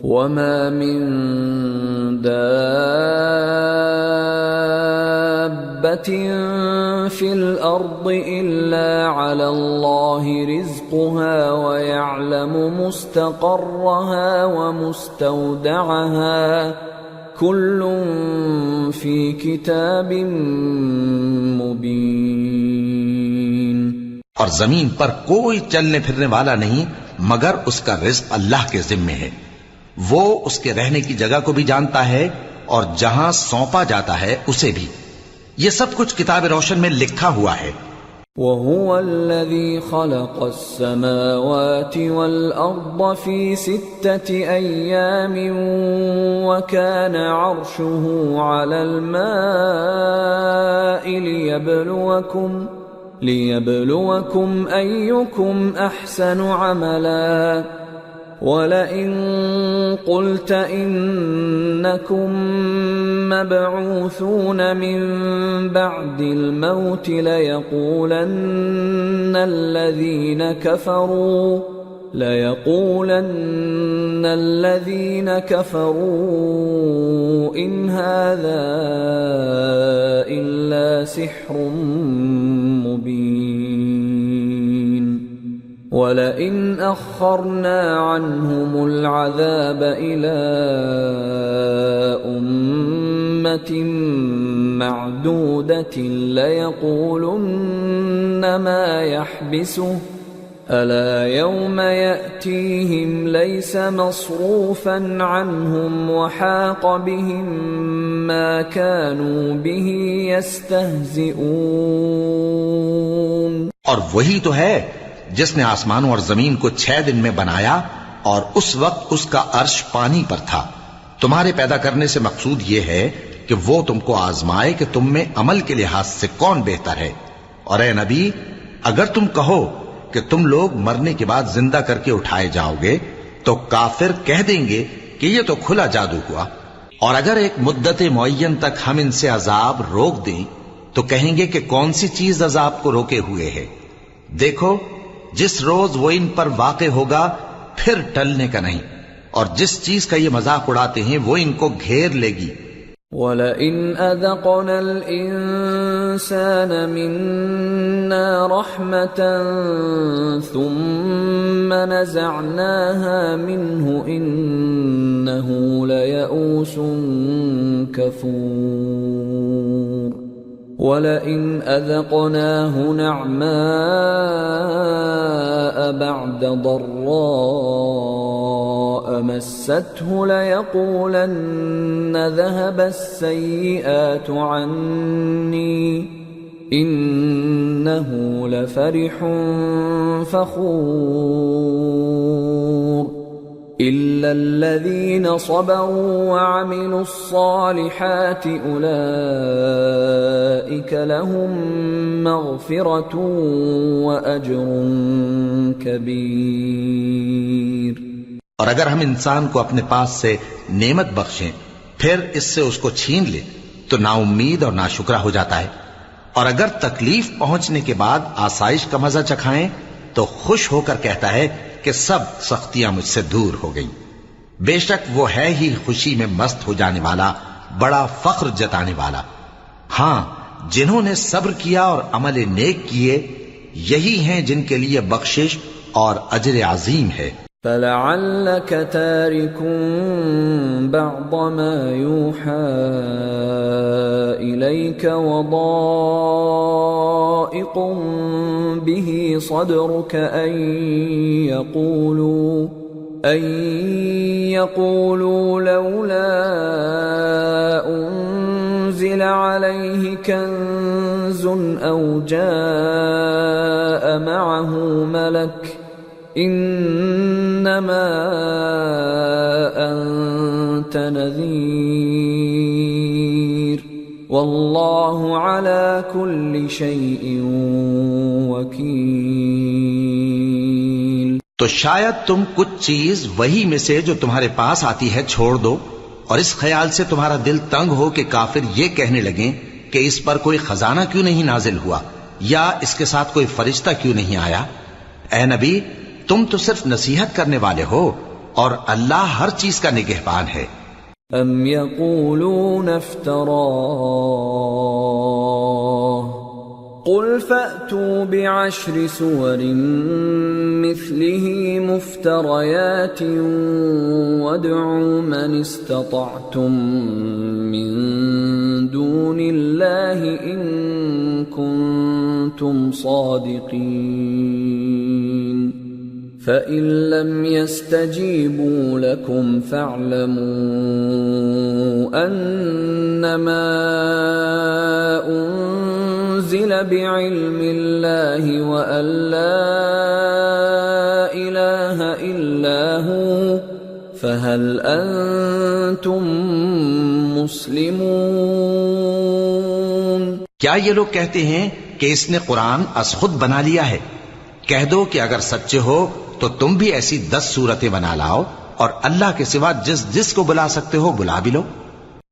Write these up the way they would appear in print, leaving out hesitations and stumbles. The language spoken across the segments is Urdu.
وَمَا مِن دَابَّةٍ فِي الْأَرْضِ إِلَّا عَلَى اللَّهِ رِزْقُهَا وَيَعْلَمُ مُسْتَقَرَّهَا وَمُسْتَوْدَعَهَا كُلٌّ فِي كِتَابٍ مُبِينٍ۔ اور زمین پر کوئی چلنے پھرنے والا نہیں مگر اس کا رزق اللہ کے ذمے ہے، وہ اس کے رہنے کی جگہ کو بھی جانتا ہے اور جہاں سونپا جاتا ہے اسے بھی، یہ سب کچھ کتاب روشن میں لکھا ہوا ہے۔ وَهُوَ الَّذِي خَلَقَ السَّمَاوَاتِ وَالْأَرْضَ فِي 6 أَيَّامٍ وَكَانَ عَرْشُهُ عَلَى الْمَاءِ لِيَبْلُوَكُمْ أَيُّكُمْ أَحْسَنُ عَمَلًا وَلَئِن قُلْتَ إِنَّكُمْ مَبْعُوثُونَ مِنْ بَعْدِ الْمَوْتِ لَيَقُولَنَّ الَّذِينَ كَفَرُوا إِنْ هَذَا إِلَّا سِحْرٌ مُبِينٌ وَلَئِنْ أَخَّرْنَا عَنْهُمُ الْعَذَابَ إِلَىٰ أُمَّةٍ مَّعْدُودَةٍ لَيَقُولُنَّ مَا يَحْبِسُهُ أَلَا يَوْمَ يَأْتِيهِمْ لَيْسَ مَصْرُوفًا عَنْهُمْ وَحَاقَ بِهِم مَّا كَانُوا بِهِ يَسْتَهْزِئُونَ۔ اور وہی تو ہے جس نے آسمانوں اور زمین کو 6 دن میں بنایا، اور اس وقت اس کا عرش پانی پر تھا۔ تمہارے پیدا کرنے سے مقصود یہ ہے کہ وہ تم کو آزمائے کہ تم میں عمل کے لحاظ سے کون بہتر ہے۔ اور اے نبی، اگر تم کہو کہ تم لوگ مرنے کے بعد زندہ کر کے اٹھائے جاؤ گے تو کافر کہہ دیں گے کہ یہ تو کھلا جادو ہوا، اور اگر ایک مدت معین تک ہم ان سے عذاب روک دیں تو کہیں گے کہ کون سی چیز عذاب کو روکے ہوئے ہے۔ دیکھو، جس روز وہ ان پر واقع ہوگا پھر ٹلنے کا نہیں، اور جس چیز کا یہ مذاق اڑاتے ہیں وہ ان کو گھیر لے گی۔ وَلَئِنْ أَذَقْنَا الْإِنسَانَ مِنَّا رَحْمَةً ثُمَّ نَزَعْنَاهَا مِنْهُ إِنَّهُ لَيَئُوسٌ كَفُورٌ وَلَئِنْ أَذَقْنَاهُ نَعْمَاءَ بَعْدَ ضَرَّاءَ مَسَّتْهُ لَيَقُولَنَّ ذَهَبَ السَّيِّئَاتُ عَنِّي إِنَّهُ لَفَرِحٌ فَخُورٌ إِلَّا الَّذِينَ صَبَرُوا وَعَمِلُوا الصَّالِحَاتِ أُولَئِكَ لَهُم مَّغْفِرَةٌ وَأَجْرٌ كَبِيرٌ۔ اور اگر ہم انسان کو اپنے پاس سے نعمت بخشیں پھر اس سے اس کو چھین لے تو نا امید اور ناشکرا ہو جاتا ہے، اور اگر تکلیف پہنچنے کے بعد آسائش کا مزہ چکھائیں تو خوش ہو کر کہتا ہے کہ سب سختیاں مجھ سے دور ہو گئیں۔ بے شک وہ ہے ہی خوشی میں مست ہو جانے والا، بڑا فخر جتانے والا۔ ہاں، جنہوں نے صبر کیا اور عمل نیک کیے، یہی ہیں جن کے لیے بخشش اور اجر عظیم ہے۔ فَلَعَلَّكَ تَارِكٌ بَعْضَ مَا يُوحَىٰ إِلَيْكَ وَضَائِقٌ بِهِ صَدْرُكَ أَن يَقُولُوا لَوْلَا أُنزِلَ عَلَيْهِ كَنزٌ أَوْ جَاءَ مَعَهُ مَلَكٌ إِنَّمَا أَنتَ نَذِيرٌ وَاللَّهُ عَلَى كُلِّ شَيْءٍ وَكِيلٌ۔ تو شاید تم کچھ چیز وہی میں سے جو تمہارے پاس آتی ہے چھوڑ دو، اور اس خیال سے تمہارا دل تنگ ہو کہ کافر یہ کہنے لگیں کہ اس پر کوئی خزانہ کیوں نہیں نازل ہوا، یا اس کے ساتھ کوئی فرشتہ کیوں نہیں آیا۔ اے نبی، تم تو صرف نصیحت کرنے والے ہو، اور اللہ ہر چیز کا نگہبان ہے۔ ام یقولون افتراه قل فأتوا بعشر سور مثله مفتريات وادعوا من استطعتم من دون الله إن كنتم صادقين فإن لم يستجيبوا لكم فاعلموا أنما أنزل بعلم الله وأن لا إله إلا هو فهل أنتم مسلمون؟ کیا یہ لوگ کہتے ہیں کہ اس نے قرآن از خود بنا لیا ہے؟ کہہ دو کہ اگر سچے ہو تو تم بھی ایسی 10 صورتیں بنا لاؤ اور اللہ کے سوا جس جس کو بلا سکتے ہو بلا بھی لو۔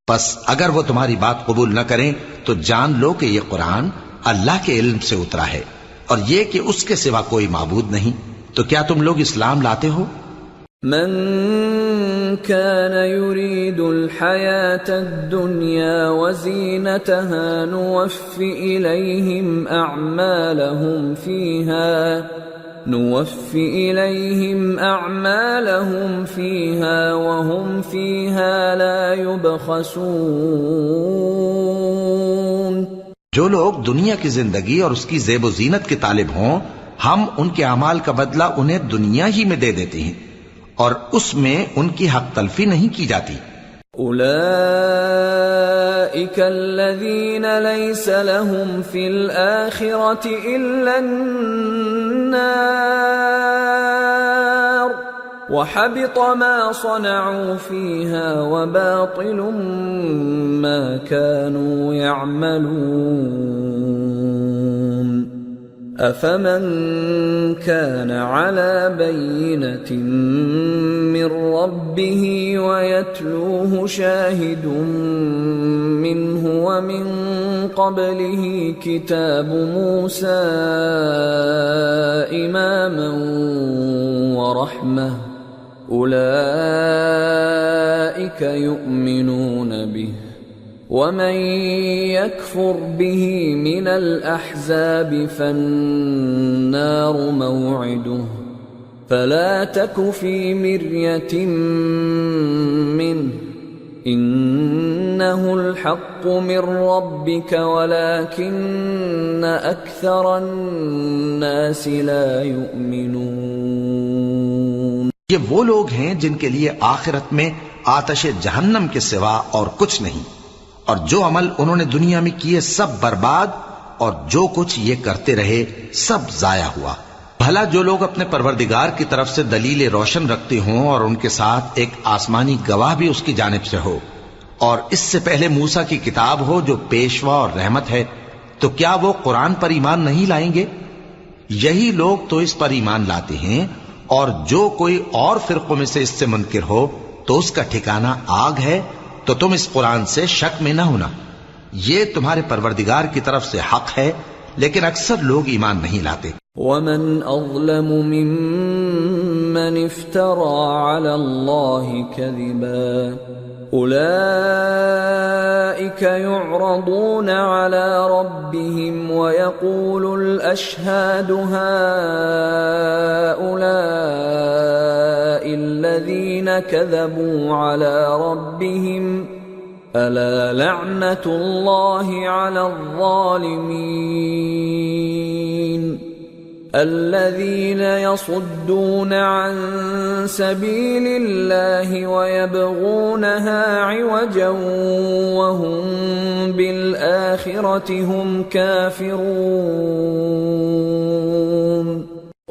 پس اگر وہ تمہاری بات قبول نہ کریں تو جان لو کہ یہ قرآن اللہ کے علم سے اترا ہے اور یہ کہ اس کے سوا کوئی معبود نہیں۔ تو کیا تم لوگ اسلام لاتے ہو؟ من كان يريد الحياة الدنيا وزينتها نوفِ إليهم أعمالهم فيها وهم فيها لا يبخسون۔ جو لوگ دنیا کی زندگی اور اس کی زیب و زینت کے طالب ہوں، ہم ان کے اعمال کا بدلہ انہیں دنیا ہی میں دے دیتے ہیں اور اس میں ان کی حق تلفی نہیں کی جاتی۔ أولئك الذين ليس لهم في الآخرة إلا النار وحبط ما صنعوا فيها وباطل ما كانوا يعملون أفمن كان على بينة من ربه ويتلوه شاهد منه ومن قبله كتاب موسى إماما ورحمة أولئك يؤمنون به ومن يكفر به من الأحزاب فالنار موعده فلا تك في مرية منه إنه الحق من ربك ولكن أكثر الناس لا يؤمنون۔ یہ وہ لوگ ہیں جن کے لیے آخرت میں آتش جہنم کے سوا اور کچھ نہیں، اور جو عمل انہوں نے دنیا میں کیے سب برباد، اور جو کچھ یہ کرتے رہے سب ضائع ہوا۔ بھلا جو لوگ اپنے پروردگار کی طرف سے دلیل روشن رکھتے ہوں اور ان کے ساتھ ایک آسمانی گواہ بھی اس کی جانب سے ہو، اور اس سے پہلے موسیٰ کی کتاب ہو جو پیشوا اور رحمت ہے، تو کیا وہ قرآن پر ایمان نہیں لائیں گے؟ یہی لوگ تو اس پر ایمان لاتے ہیں، اور جو کوئی اور فرقوں میں سے اس سے منکر ہو تو اس کا ٹھکانہ آگ ہے۔ تو تم اس قرآن سے شک میں نہ ہونا، یہ تمہارے پروردگار کی طرف سے حق ہے، لیکن اکثر لوگ ایمان نہیں لاتے۔ ومن أظلم ممن افترى على الله كذبا أولئك يعرضون على ربهم ويقول الأشهاد هؤلاء الذين كذبوا على ربهم ألا لعنة الله على الظالمين الذين يصدون عن سبيل الله ويبغونها عوجا وهم بالآخرة هم كافرون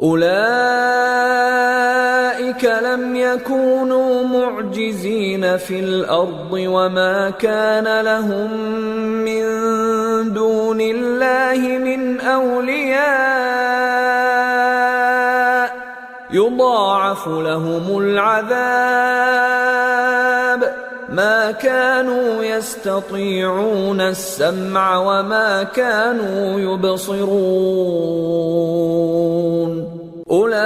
أولئك لم يكونوا معجزين في الأرض وما كان لهم من دون الله من أولياء يضاعف لهم العذاب ما كانوا يستطيعون السمع وما كانوا يبصرون أولئك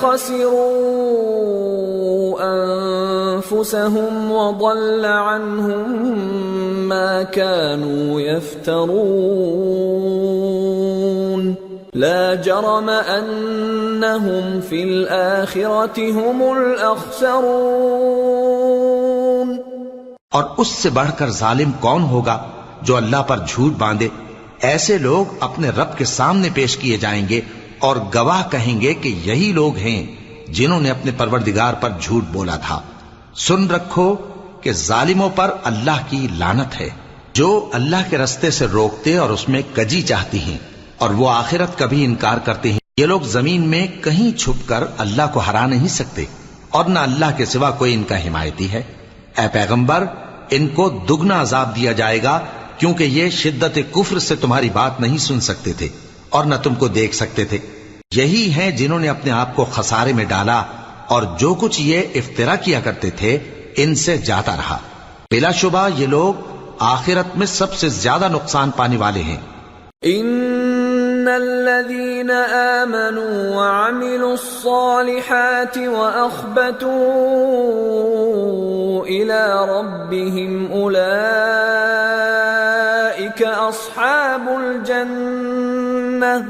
خسروا أنفسهم وضل عنهم ما كانوا يفترون لا جرم أنهم في الآخرة هم الأخسرون۔ اور اس سے بڑھ کر ظالم کون ہوگا جو اللہ پر جھوٹ باندھے؟ ایسے لوگ اپنے رب کے سامنے پیش کیے جائیں گے اور گواہ کہیں گے کہ یہی لوگ ہیں جنہوں نے اپنے پروردگار پر جھوٹ بولا تھا۔ سن رکھو کہ ظالموں پر اللہ کی لعنت ہے، جو اللہ کے رستے سے روکتے اور اس میں کجی چاہتی ہیں اور وہ آخرت کا بھی انکار کرتے ہیں۔ یہ لوگ زمین میں کہیں چھپ کر اللہ کو ہرا نہیں سکتے اور نہ اللہ کے سوا کوئی ان کا حمایتی ہے۔ اے پیغمبر، ان کو دگنا عذاب دیا جائے گا، کیونکہ یہ شدت کفر سے تمہاری بات نہیں سن سکتے تھے اور نہ تم کو دیکھ سکتے تھے۔ یہی ہیں جنہوں نے اپنے آپ کو خسارے میں ڈالا، اور جو کچھ یہ افترا کیا کرتے تھے ان سے جاتا رہا۔ بلا شبہ یہ لوگ آخرت میں سب سے زیادہ نقصان پانے والے ہیں۔ ان الذين آمنوا وعملوا الصالحات واخبتوا الى ربهم اولئك اصحاب الجنة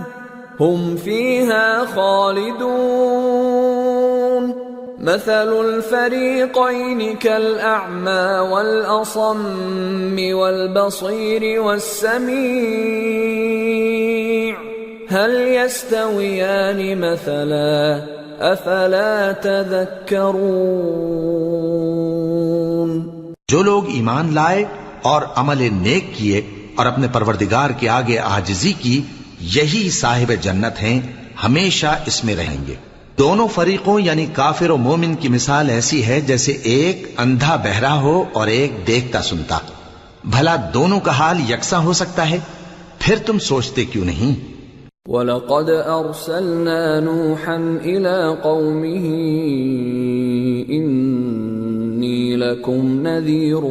هم فيها خالدون مثل الفريقين كالأعمى والأصم والبصير والسميع هل يستويان مثلا أفلا تذكرون۔ جو لوگ ایمان لائے اور عمل نیک کیے اور اپنے پروردگار کے آگے عاجزی کی، یہی صاحب جنت ہیں، ہمیشہ اس میں رہیں گے۔ دونوں فریقوں یعنی کافر و مومن کی مثال ایسی ہے جیسے ایک اندھا بہرا ہو اور ایک دیکھتا سنتا۔ بھلا دونوں کا حال یکساں ہو سکتا ہے؟ پھر تم سوچتے کیوں نہیں؟ وَلَقَدْ أَرْسَلْنَا نُوحًا إِلَىٰ قَوْمِهِ إِنِّي لَكُمْ نَذِيرٌ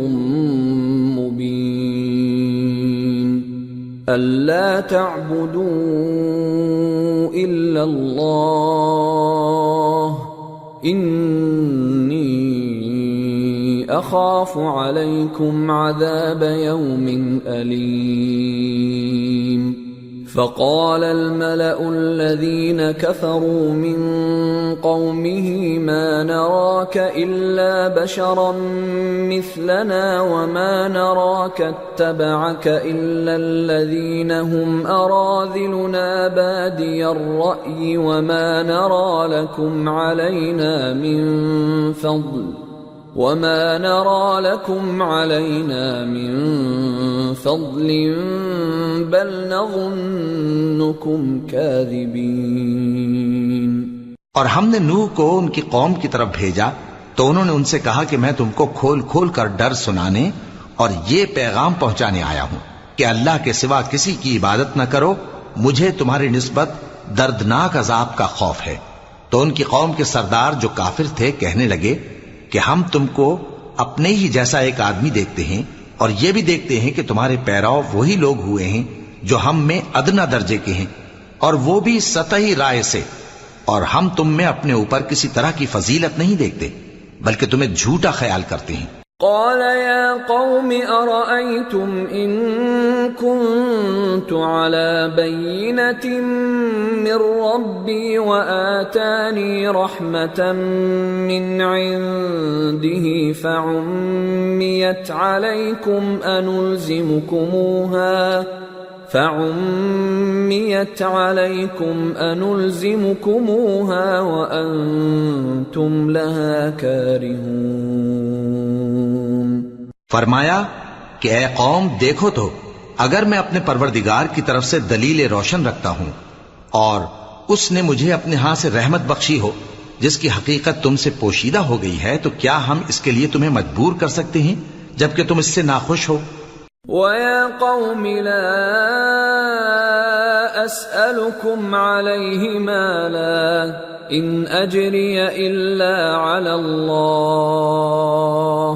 مُّبِينٌ أَلَّا تَعْبُدُوا إِلَّا اللَّهَ إِنِّي أَخَافُ عَلَيْكُمْ عَذَابَ يَوْمٍ أَلِيمٍ۔ فقال الملأ الذين كفروا من قومه ما نراك إلا بشرا مثلنا وما نراك اتبعك إلا الذين هم أراذلنا بادي الرأي وما نرى لكم علينا من فضل بل نظنكم كاذبين۔ اور ہم نے نوح کو ان کی قوم کی طرف بھیجا تو انہوں نے ان سے کہا کہ میں تم کو کھول کھول کر ڈر سنانے اور یہ پیغام پہنچانے آیا ہوں کہ اللہ کے سوا کسی کی عبادت نہ کرو، مجھے تمہاری نسبت دردناک عذاب کا خوف ہے۔ تو ان کی قوم کے سردار جو کافر تھے کہنے لگے کہ ہم تم کو اپنے ہی جیسا ایک آدمی دیکھتے ہیں اور یہ بھی دیکھتے ہیں کہ تمہارے پیراؤ وہی لوگ ہوئے ہیں جو ہم میں ادنا درجے کے ہیں، اور وہ بھی سطحی رائے سے، اور ہم تم میں اپنے اوپر کسی طرح کی فضیلت نہیں دیکھتے بلکہ تمہیں جھوٹا خیال کرتے ہیں۔ قال يا قوم أرأيتم إن كنت على بينة من ربي وآتاني رحمة من عنده فعميت عليكم أنلزمكموها وأنتم لها كارهون۔ فرمایا کہ اے قوم دیکھو تو، اگر میں اپنے پروردگار کی طرف سے دلیل روشن رکھتا ہوں اور اس نے مجھے اپنے ہاں سے رحمت بخشی ہو جس کی حقیقت تم سے پوشیدہ ہو گئی ہے، تو کیا ہم اس کے لیے تمہیں مجبور کر سکتے ہیں جبکہ تم اس سے ناخوش ہو؟ وَيَا قَوْمِ لَا أَسْأَلُكُمْ عَلَيْهِ مَالًا إِنْ أَجْرِيَ إِلَّا عَلَى اللَّهِ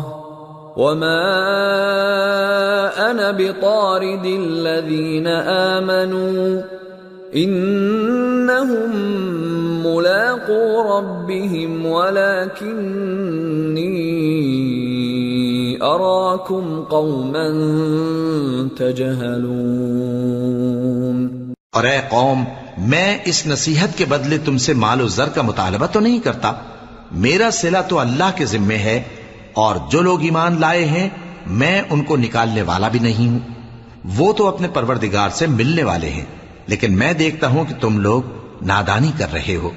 وَمَا أَنَا بِطَارِدِ الَّذِينَ آمَنُوا إِنَّهُمْ ملاقو ربهم ولكني أراكم قوما تجهلون۔ اور اے قوم، میں اس نصیحت کے بدلے تم سے مال و زر کا مطالبہ تو نہیں کرتا، میرا صلہ تو اللہ کے ذمے ہے، اور جو لوگ ایمان لائے ہیں میں ان کو نکالنے والا بھی نہیں ہوں، وہ تو اپنے پروردگار سے ملنے والے ہیں، لیکن میں دیکھتا ہوں کہ تم لوگ نادانی کر رہے ہو۔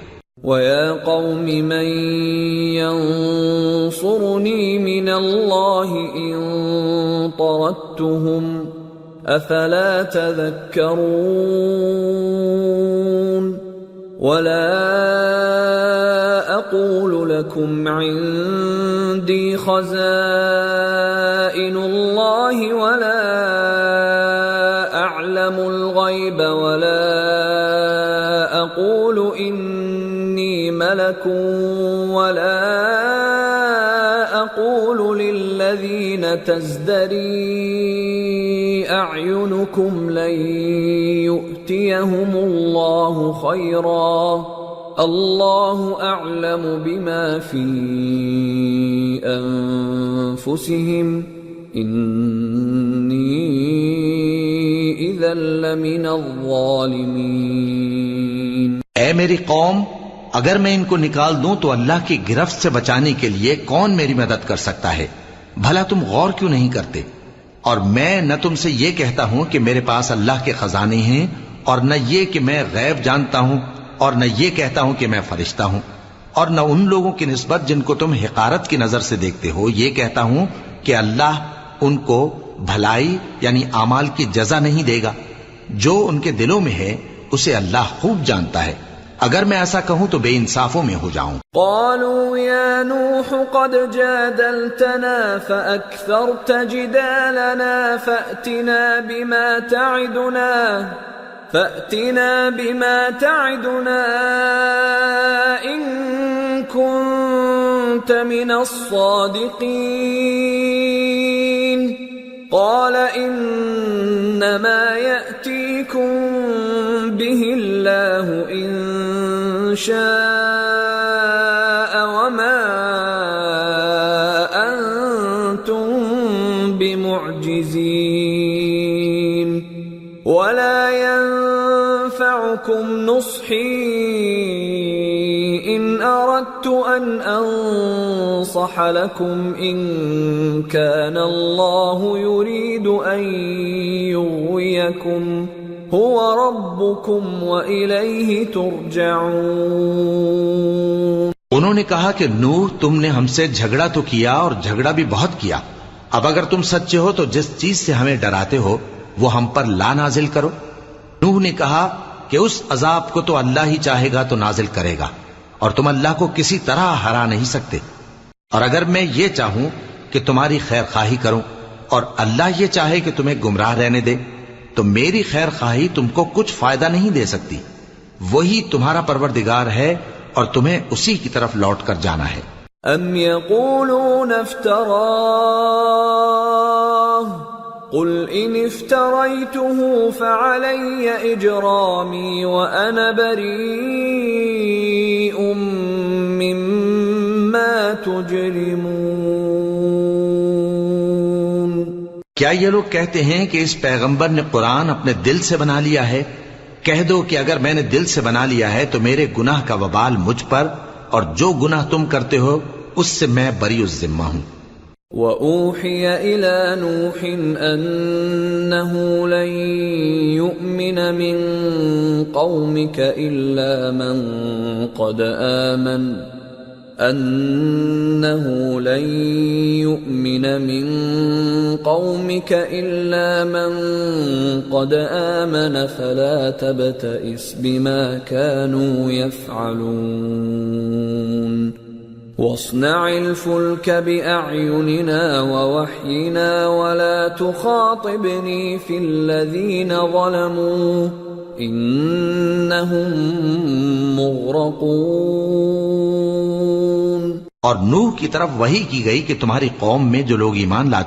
وَيَا قَوْمِ مَنْ يَنصُرُنِي مِنَ اللَّهِ إِن طَرَدتُّهُمْ أَفَلَا تَذَكَّرُونَ وَلَا أَقُولُ لَكُمْ عِندِي خَزَائِنُ اللَّهِ وَلَا أَعْلَمُ الْغَيْبَ وَلَا أَقُولُ إِنِّي مَلَكٌ وَلَا أَقُولُ لِلَّذِينَ تَزْدَرِي أَعْيُنُكُمْ لَن يُؤْتِيَهُمُ اللَّهُ خَيْرًا اللَّهُ أَعْلَمُ بِمَا فِي أَنفُسِهِمْ إِنِّي إِذًا لَّمِنَ الظَّالِمِينَ۔ اے میری قوم، اگر میں ان کو نکال دوں تو اللہ کی گرفت سے بچانے کے لیے کون میری مدد کر سکتا ہے؟ بھلا تم غور کیوں نہیں کرتے؟ اور میں نہ تم سے یہ کہتا ہوں کہ میرے پاس اللہ کے خزانے ہیں، اور نہ یہ کہ میں غیب جانتا ہوں، اور نہ یہ کہتا ہوں کہ میں فرشتہ ہوں، اور نہ ان لوگوں کی نسبت جن کو تم حقارت کی نظر سے دیکھتے ہو یہ کہتا ہوں کہ اللہ ان کو بھلائی یعنی اعمال کی جزا نہیں دے گا۔ جو ان کے دلوں میں ہے اسے اللہ خوب جانتا ہے، اگر میں ایسا کہوں تو بے انصافوں میں ہو جاؤں۔ قالوا يا نوح قد جادلتنا فأكثرت جدالنا فأتنا بما تعدنا إن كنت من الصادقين قال إنما يأتيكم به الله إن شاء وما أنتم بمعجزين ولا ينفعكم نصحي إن أردت أن أنصح لكم إن كان الله يريد أن يغويكم هو ربكم وإليه ترجعون۔ انہوں نے کہا کہ نوح، تم نے ہم سے جھگڑا تو کیا اور جھگڑا بھی بہت کیا، اب اگر تم سچے ہو تو جس چیز سے ہمیں ڈراتے ہو وہ ہم پر لا نازل کرو۔ نوح نے کہا کہ اس عذاب کو تو اللہ ہی چاہے گا تو نازل کرے گا، اور تم اللہ کو کسی طرح ہرا نہیں سکتے، اور اگر میں یہ چاہوں کہ تمہاری خیر خواہی کروں اور اللہ یہ چاہے کہ تمہیں گمراہ رہنے دے تو میری خیر خواہی تم کو کچھ فائدہ نہیں دے سکتی، وہی تمہارا پروردگار ہے اور تمہیں اسی کی طرف لوٹ کر جانا ہے۔ ام یقولون افتراہ قل ان افتریته فعلی اجرامی وانا بریء مما تجرمون۔ کیا یہ لوگ کہتے ہیں کہ اس پیغمبر نے قرآن اپنے دل سے بنا لیا ہے؟ کہہ دو کہ اگر میں نے دل سے بنا لیا ہے تو میرے گناہ کا وبال مجھ پر، اور جو گناہ تم کرتے ہو اس سے میں بری الذمہ ہوں۔ وَأُوحِيَ إِلَى نُوحٍ أَنَّهُ لَن يُؤْمِنَ مِن قَوْمِكَ إِلَّا مَن قَدْ آمَنَ فَلَا تَبْتَئِسْ بِمَا كَانُوا يَفْعَلُونَ وَاصْنَعِ الْفُلْكَ بِأَعْيُنِنَا وَوَحْيِنَا وَلَا تُخَاطِبْنِي فِي الَّذِينَ ظَلَمُوا إِنَّهُمْ مُغْرَقُونَ۔ اور نوح کی طرف وحی کی گئی کہ تمہاری قوم میں جو لوگ ایمان لا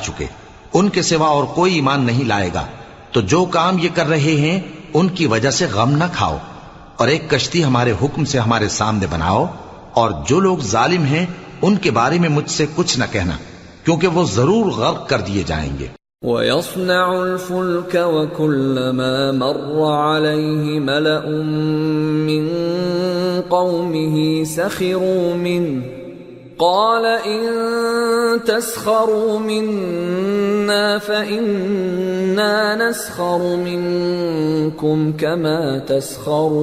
چکے ان کے سوا اور کوئی ایمان نہیں لائے گا، تو جو کام یہ کر رہے ہیں ان کی وجہ سے غم نہ کھاؤ، اور ایک کشتی ہمارے حکم سے ہمارے سامنے بناؤ، اور جو لوگ ظالم ہیں ان کے بارے میں مجھ سے کچھ نہ کہنا، کیونکہ وہ ضرور غرق کر دیے جائیں گے۔ وَيَصْنَعُ الْفُلْكَ وَكُلَّمَا مَرَّ عَلَيْهِ مَلَأٌ مِّن قَوْمِهِ سَخِرُوا مِنْهُ قَالَ إِن تَسْخَرُوا مِنَّا فَإِنَّا نَسْخَرُ مِنكُمْ كَمَا تَسْخَرُونَ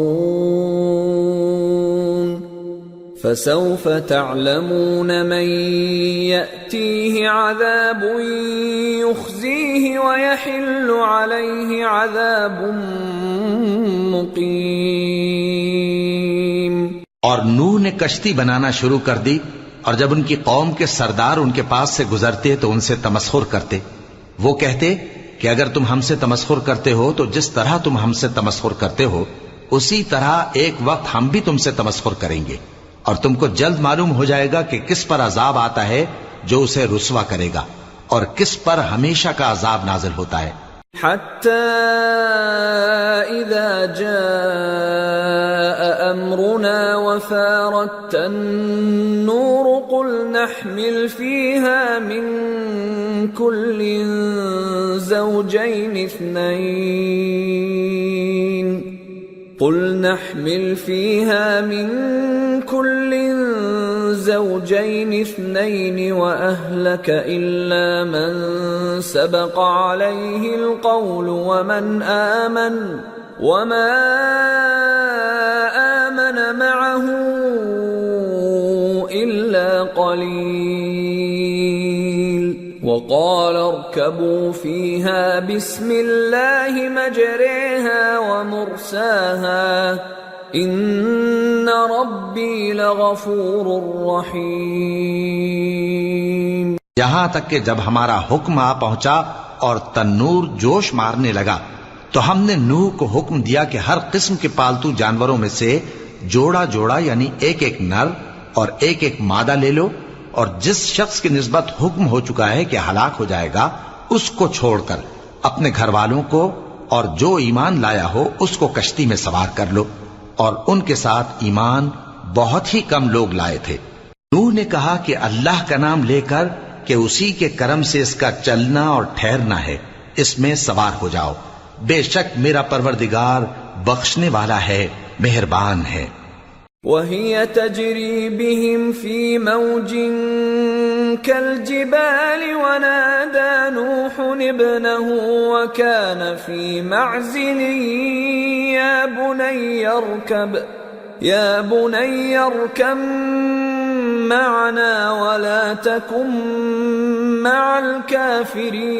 فَسَوْفَ تَعْلَمُونَ مَن يَأْتِيهِ عَذَابٌ يُخْزِيهِ وَيَحِلُّ عَلَيْهِ عَذَابٌ مُقِيمٌ۔ اور نوح نے کشتی بنانا شروع کر دی، اور جب ان کی قوم کے سردار ان کے پاس سے گزرتے تو ان سے تمسخر کرتے۔ وہ کہتے کہ اگر تم ہم سے تمسخر کرتے ہو تو جس طرح تم ہم سے تمسخر کرتے ہو اسی طرح ایک وقت ہم بھی تم سے تمسخر کریں گے، اور تم کو جلد معلوم ہو جائے گا کہ کس پر عذاب آتا ہے جو اسے رسوا کرے گا، اور کس پر ہمیشہ کا عذاب نازل ہوتا ہے۔ حتى إذا جاء أمرنا وفارت النور قل نحمل فيها من كل زوجين اثنين وأهلك إلا من سبق عليه القول وما آمن معه إلا قليل وقال اركبوا فيها بسم الله مجريها ومرساها ان ربی لغفور رحیم۔ یہاں تک کہ جب ہمارا حکم آ پہنچا اور تنور جوش مارنے لگا تو ہم نے نوح کو حکم دیا کہ ہر قسم کے پالتو جانوروں میں سے جوڑا جوڑا یعنی ایک ایک نر اور ایک ایک مادہ لے لو، اور جس شخص کی نسبت حکم ہو چکا ہے کہ ہلاک ہو جائے گا اس کو چھوڑ کر اپنے گھر والوں کو اور جو ایمان لایا ہو اس کو کشتی میں سوار کر لو، اور ان کے ساتھ ایمان بہت ہی کم لوگ لائے تھے۔ نوح نے کہا کہ اللہ کا نام لے کر کہ اسی کے کرم سے اس کا چلنا اور ٹھہرنا ہے، اس میں سوار ہو جاؤ، بے شک میرا پروردگار بخشنے والا ہے، مہربان ہے۔ وَهِيَ تَجْرِي بِهِمْ فِي مَوْجٍ كَالْجِبَالِ وَنَادَى نُوحٌ ابْنَهُ وَكَانَ فِي مَعْزِلٍ يَا بُنَيَّ ارْكَبْ مَعَنَا وَلَا تَكُنْ مَعَ الْكَافِرِينَ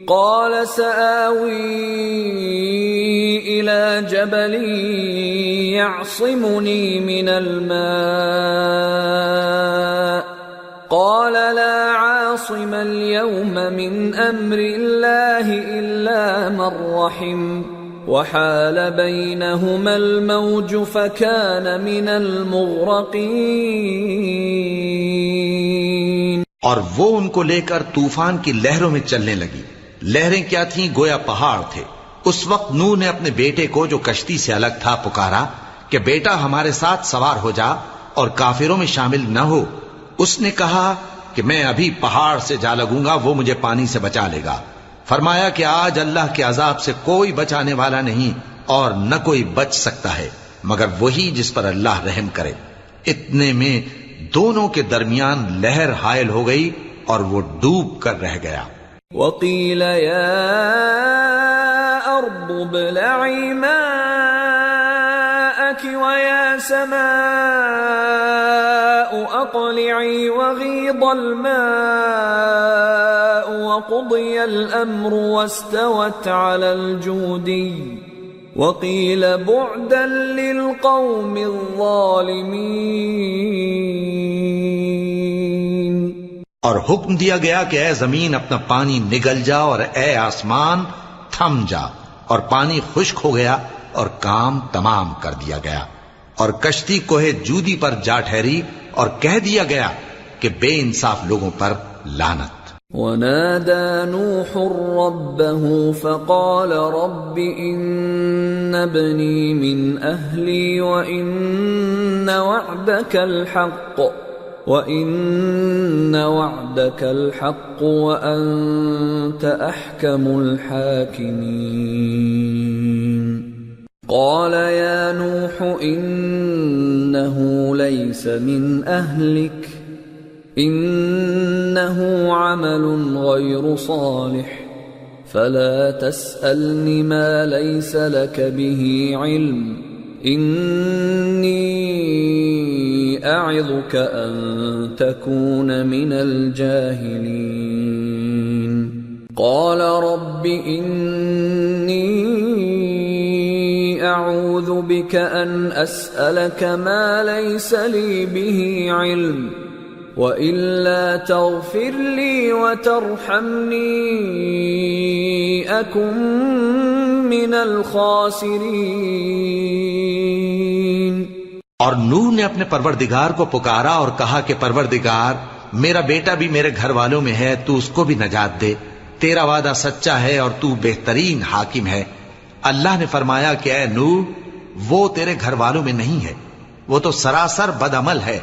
قال سآوي إلى جبل يعصمني من الماء قال لا عاصم اليوم من أمر الله إلا من رحم وحال بينهما الموج فكان من المغرقين۔ اور وہ ان کو لے کر طوفان کی لہروں میں چلنے لگی، لہریں کیا تھیں گویا پہاڑ تھے۔ اس وقت نوح نے اپنے بیٹے کو جو کشتی سے الگ تھا پکارا کہ بیٹا ہمارے ساتھ سوار ہو جا اور کافروں میں شامل نہ ہو۔ اس نے کہا کہ میں ابھی پہاڑ سے جا لگوں گا، وہ مجھے پانی سے بچا لے گا۔ فرمایا کہ آج اللہ کے عذاب سے کوئی بچانے والا نہیں اور نہ کوئی بچ سکتا ہے مگر وہی جس پر اللہ رحم کرے۔ اتنے میں دونوں کے درمیان لہر حائل ہو گئی اور وہ ڈوب کر رہ گیا۔ وَقِيلَ يَا أَرْضُ ابْلَعِي مَاءَكِ وَيَا سَمَاءُ أَقْلِعِي وَغِيضَ الْمَاءُ وَقُضِيَ الْأَمْرُ وَاسْتَوَتْ عَلَى الْجُودِيِّ وَقِيلَ بُعْدًا لِلْقَوْمِ الظَّالِمِينَ۔ اور حکم دیا گیا کہ اے زمین اپنا پانی نگل جا اور اے آسمان تھم جا، اور پانی خشک ہو گیا اور کام تمام کر دیا گیا، اور کشتی کوہ جودی پر جا ٹھہری اور کہہ دیا گیا کہ بے انصاف لوگوں پر لعنت۔ ونادى نوح ربه فقال رب إن ابني من أهلي وإن وعدك الحق وأنت أحكم الحاكمين قال يا نوح إنه ليس من أهلك إنه عمل غير صالح فلا تسألني ما ليس لك به علم إني أعظك أن تكون من الجاهلين قال رب إني أعوذ بك أن أسألك ما ليس لي به علم وإلا تغفر لي وترحمني أكن من الخاسرين۔ اور نوح نے اپنے پروردگار کو پکارا اور کہا کہ پروردگار میرا بیٹا بھی میرے گھر والوں میں ہے، تو اس کو بھی نجات دے، تیرا وعدہ سچا ہے اور تو بہترین حاکم ہے۔ اللہ نے فرمایا کہ اے نوح وہ تیرے گھر والوں میں نہیں ہے، وہ تو سراسر بدعمل ہے،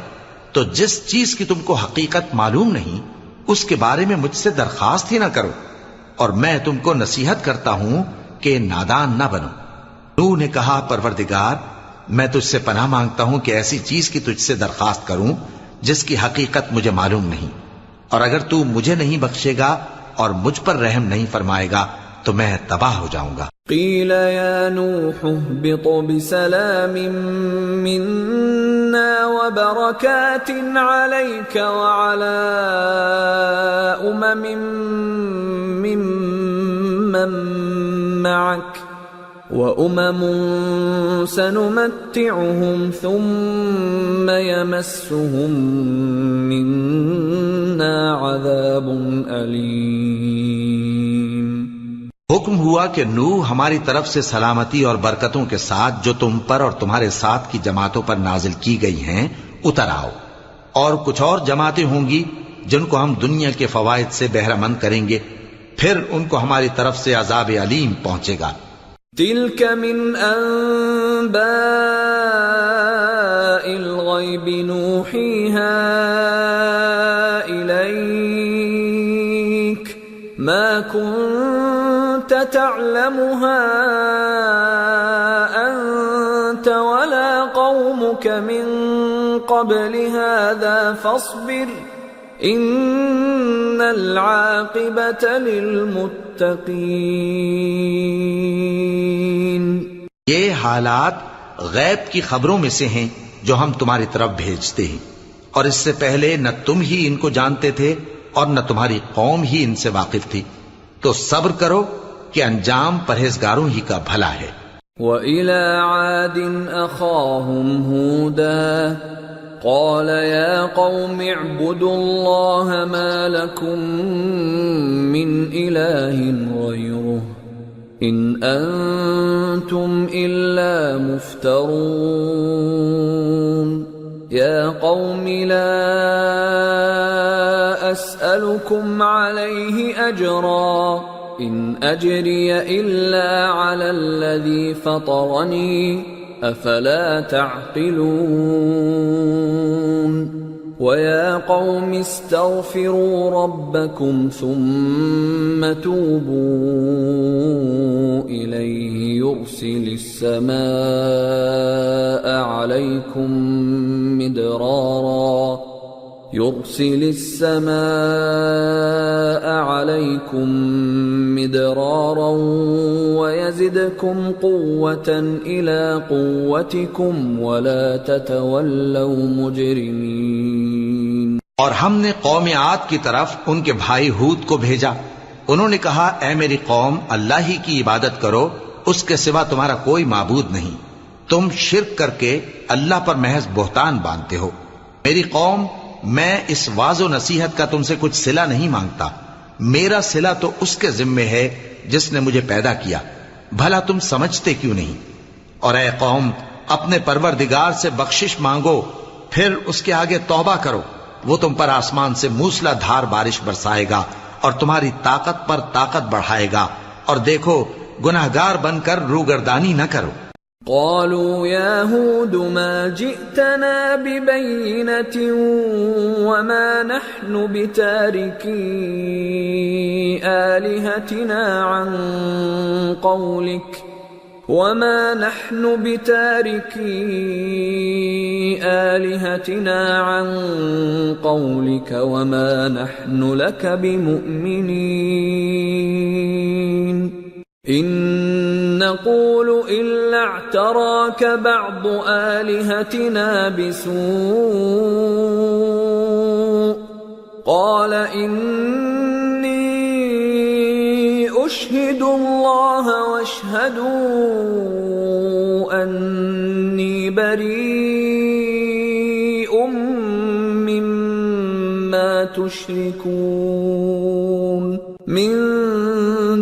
تو جس چیز کی تم کو حقیقت معلوم نہیں اس کے بارے میں مجھ سے درخواست ہی نہ کرو، اور میں تم کو نصیحت کرتا ہوں کہ نادان نہ بنو۔ نوح نے کہا پروردگار میں تجھ سے پناہ مانگتا ہوں کہ ایسی چیز کی تجھ سے درخواست کروں جس کی حقیقت مجھے معلوم نہیں، اور اگر تو مجھے نہیں بخشے گا اور مجھ پر رحم نہیں فرمائے گا تو میں تباہ ہو جاؤں گا۔ قیل یا نوح اہبط بسلام منا وبرکات علیک وعلی ممن معک وأمم سنمتعهم ثم يمسهم منا عذاب أليم۔ حکم ہوا کہ نوح ہماری طرف سے سلامتی اور برکتوں کے ساتھ جو تم پر اور تمہارے ساتھ کی جماعتوں پر نازل کی گئی ہیں اتر آؤ، اور کچھ اور جماعتیں ہوں گی جن کو ہم دنیا کے فوائد سے بہرہ مند کریں گے، پھر ان کو ہماری طرف سے عذاب علیم پہنچے گا۔ تلك من أنباء الغيب نوحيها إليك ما كنت تعلمها أنت ولا قومك من قبل هذا فاصبر ان العاقبۃ للمتقین۔ یہ حالات غیب کی خبروں میں سے ہیں جو ہم تمہاری طرف بھیجتے ہیں، اور اس سے پہلے نہ تم ہی ان کو جانتے تھے اور نہ تمہاری قوم ہی ان سے واقف تھی، تو صبر کرو کہ انجام پرہیزگاروں ہی کا بھلا ہے۔ وَإِلَى عَادٍ أَخَاهُمْ هُودًا قال يا قوم اعبدوا الله ما لكم من إله غيره إن أنتم إلا مفترون يا قوم لا أسألكم عليه أجرا إن أجري إلا على الذي فطرني أفلا تعقلون ويا قوم استغفروا ربكم ثم توبوا إليه يرسل السماء عليكم مدرارا ويزدكم قوة إلى قوتكم ولا تتولوا مجرمين۔ اور ہم نے قوم عاد کی طرف ان کے بھائی ہود کو بھیجا، انہوں نے کہا اے میری قوم اللہ ہی کی عبادت کرو، اس کے سوا تمہارا کوئی معبود نہیں، تم شرک کر کے اللہ پر محض بہتان باندھتے ہو۔ میری قوم میں اس واعظ و نصیحت کا تم سے کچھ صلہ نہیں مانگتا، میرا صلہ تو اس کے ذمے ہے جس نے مجھے پیدا کیا، بھلا تم سمجھتے کیوں نہیں؟ اور اے قوم اپنے پروردگار سے بخشش مانگو، پھر اس کے آگے توبہ کرو، وہ تم پر آسمان سے موسلا دھار بارش برسائے گا اور تمہاری طاقت پر طاقت بڑھائے گا، اور دیکھو گناہگار بن کر روگردانی نہ کرو۔ قالوا يا هود ما جئتنا ببينة وما نحن بتاركي آلهتنا عن قولك وما نحن لك بمؤمنين إن نقول إلا اعتراك بعض آلهتنا بسوء قال إني أشهد الله واشهدوا أني بريء مما تشركون من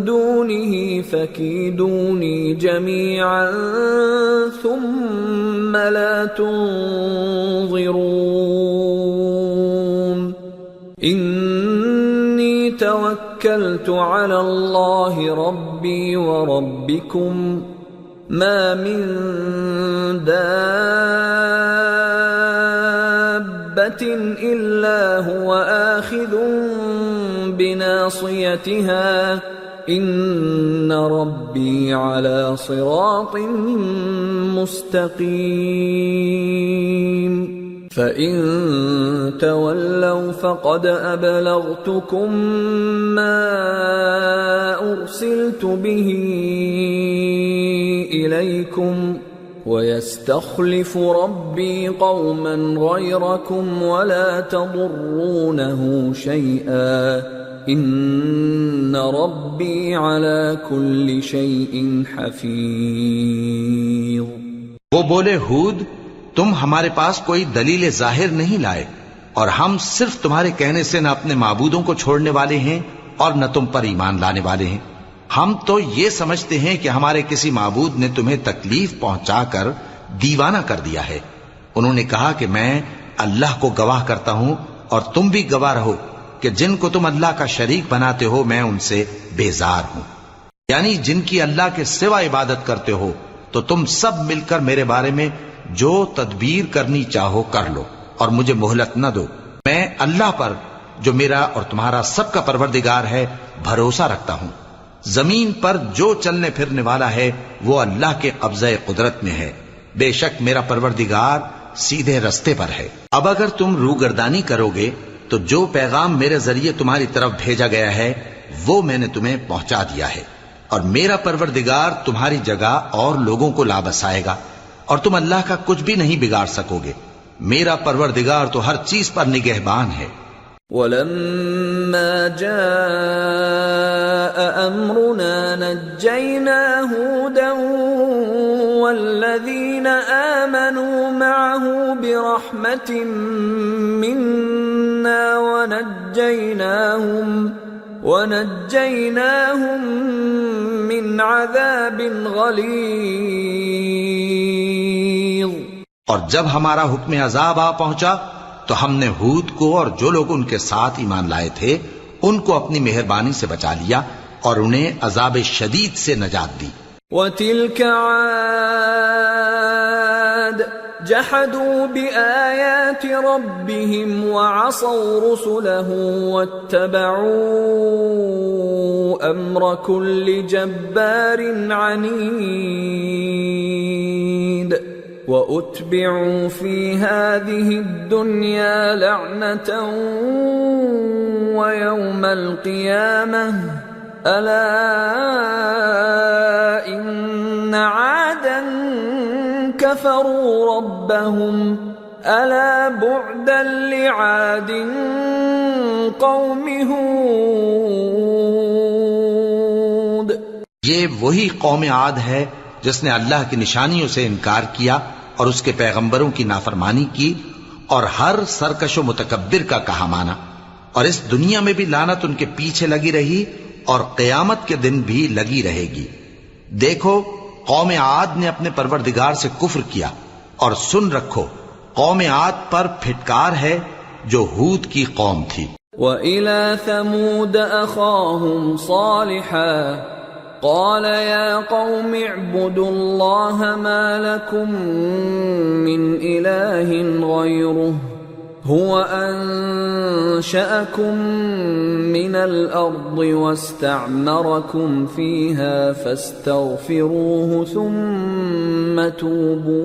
دونه فكيدوني جميعا ثم لا تنظرون إني توكلت على الله ربي وربكم ما من دابة إلا هو آخذ بناصيتها إن ربي على صراط مستقيم فإن تولوا فقد أبلغتكم ما أرسلت به إليكم ويستخلف ربي قوما غيركم ولا تضرونه شيئا ان ربی علی کل شیء حفیظ۔ وہ بولے ہود تم ہمارے پاس کوئی دلیل ظاہر نہیں لائے، اور ہم صرف تمہارے کہنے سے نہ اپنے معبودوں کو چھوڑنے والے ہیں اور نہ تم پر ایمان لانے والے ہیں۔ ہم تو یہ سمجھتے ہیں کہ ہمارے کسی معبود نے تمہیں تکلیف پہنچا کر دیوانہ کر دیا ہے۔ انہوں نے کہا کہ میں اللہ کو گواہ کرتا ہوں اور تم بھی گواہ رہو کہ جن کو تم اللہ کا شریک بناتے ہو میں ان سے بیزار ہوں، یعنی جن کی اللہ کے سوا عبادت کرتے ہو، تو تم سب مل کر میرے بارے میں جو تدبیر کرنی چاہو کر لو اور مجھے مہلت نہ دو۔ میں اللہ پر جو میرا اور تمہارا سب کا پروردگار ہے بھروسہ رکھتا ہوں۔ زمین پر جو چلنے پھرنے والا ہے وہ اللہ کے قبضہ قدرت میں ہے، بے شک میرا پروردگار سیدھے رستے پر ہے۔ اب اگر تم روگردانی کرو گے تو جو پیغام میرے ذریعے تمہاری طرف بھیجا گیا ہے وہ میں نے تمہیں پہنچا دیا ہے، اور میرا پروردگار تمہاری جگہ اور لوگوں کو لا بسائے گا، اور تم اللہ کا کچھ بھی نہیں بگاڑ سکو گے۔ میرا پروردگار تو ہر چیز پر نگہبان ہے۔ وَلَمَّا جَاءَ أَمْرُنَا نَجَّيْنَا هُودًا وَالَّذِينَ آمَنُوا مَعَهُ بِرَحْمَةٍ مِنَّا وَنَجَّيْنَاهُمْ مِنْ عَذَابٍ غَلِيظٍ۔ اور جب ہمارا حکم عذاب آ پہنچا تو ہم نے ہود کو اور جو لوگ ان کے ساتھ ایمان لائے تھے ان کو اپنی مہربانی سے بچا لیا اور انہیں عذاب شدید سے نجات دی۔ وَتِلْكَ عَادٌ جَحَدُوا بِآيَاتِ رَبِّهِمْ وَعَصَوْا رُسُلَهُ وَاتَّبَعُوا أَمْرَ كُلِّ جَبَّارٍ عَنِيدٍ وَأُتْبِعُوا فِي هَذِهِ الدُّنْيَا لَعْنَةً وَيَوْمَ الْقِيَامَةِ أَلَا إِنَّ عَادًا كَفَرُوا رَبَّهُمْ أَلَا بُعْدًا لِعَادٍ قَوْمِ هُودٍ۔ یہ وہی قوم عاد ہے جس نے اللہ کی نشانیوں سے انکار کیا اور اس کے پیغمبروں کی نافرمانی کی اور ہر سرکش و متکبر کا کہا مانا، اور اس دنیا میں بھی لعنت ان کے پیچھے لگی رہی اور قیامت کے دن بھی لگی رہے گی۔ دیکھو قوم عاد نے اپنے پروردگار سے کفر کیا، اور سن رکھو قوم عاد پر پھٹکار ہے جو ہود کی قوم تھی۔ وَإِلَى ثَمُودَ أَخَاهُمْ صَالِحًا قَالَ يَا قَوْمِ اعْبُدُوا اللَّهَ مَا لَكُمْ مِنْ إِلَٰهٍ غَيْرُهُ هُوَ أَنشَأَكُم مِّنَ الْأَرْضِ وَاسْتَعْمَرَكُمْ فِيهَا فَاسْتَغْفِرُوهُ ثُمَّ تُوبُوا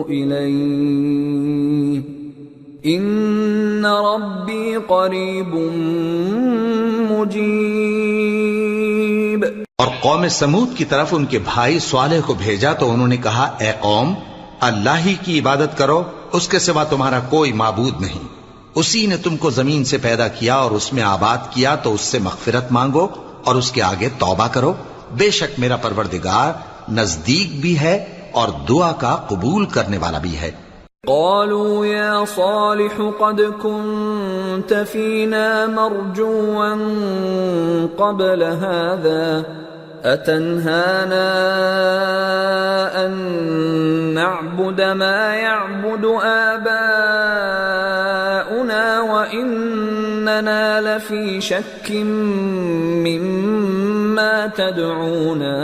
إِلَيْهِ إِنَّ رَبِّي قَرِيبٌ مُّجِيبٌ۔ اور قوم سمود کی طرف ان کے بھائی صالح کو بھیجا تو انہوں نے کہا، اے قوم، اللہ ہی کی عبادت کرو، اس کے سوا تمہارا کوئی معبود نہیں۔ اسی نے تم کو زمین سے پیدا کیا اور اس میں آباد کیا، تو اس سے مغفرت مانگو اور اس کے آگے توبہ کرو، بے شک میرا پروردگار نزدیک بھی ہے اور دعا کا قبول کرنے والا بھی ہے۔ قالوا يا صالح قد كنت فينا مرجوا قبل هذا أتنهانا أن نعبد ما يعبد آباؤنا وإننا لفي شك مما تدعونا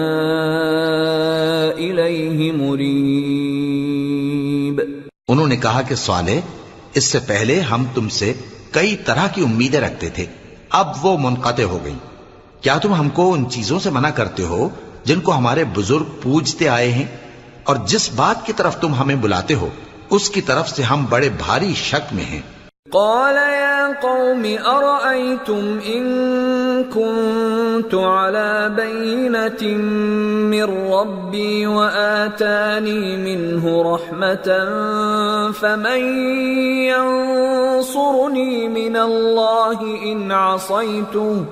إليه مريب۔ انہوں نے کہا کہ صالح، اس سے پہلے ہم تم سے کئی طرح کی امیدیں رکھتے تھے، اب وہ منقطع ہو گئیں۔ کیا تم ہم کو ان چیزوں سے منع کرتے ہو جن کو ہمارے بزرگ پوجتے آئے ہیں؟ اور جس بات کی طرف تم ہمیں بلاتے ہو اس کی طرف سے ہم بڑے بھاری شک میں ہیں۔ قال يا قوم أرأيتم إن كنت على بينة من ربي وآتاني منه رحمة فمن ينصرني من الله إن عصيته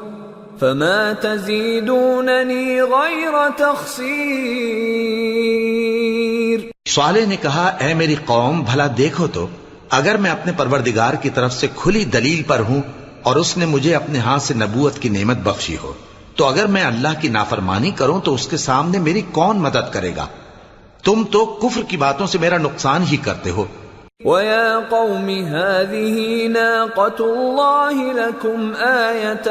فما تزيدونني غير تخسير۔ صالح نے کہا، اے میری قوم، بھلا دیکھو تو، اگر میں اپنے پروردگار کی طرف سے کھلی دلیل پر ہوں اور اس نے مجھے اپنے ہاتھ سے نبوت کی نعمت بخشی ہو، تو اگر میں اللہ کی نافرمانی کروں تو اس کے سامنے میری کون مدد کرے گا؟ تم تو کفر کی باتوں سے میرا نقصان ہی کرتے ہو۔ وَيَا قَوْمِ هَٰذِهِ نَاقَةُ اللَّهِ لَكُمْ آيَةً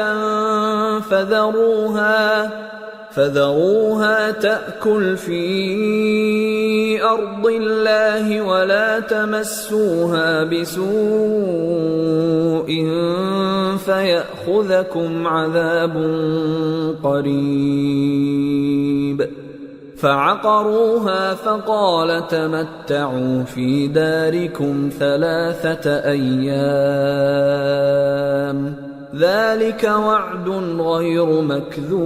فَذَرُوهَا تَأْكُلْ فِي أَرْضِ اللَّهِ وَلَا تَمَسُّوهَا بِسُوءٍ فَيَأْخُذَكُمْ عَذَابٌ قَرِيبٌ۔ فَعَقَرُوهَا فَقَالَ تَمَتَّعُوا فِي دَارِكُمْ 3 أَيَّامٍ ذَلِكَ وَعْدٌ غَيْرُ مَكْذُوبٍ۔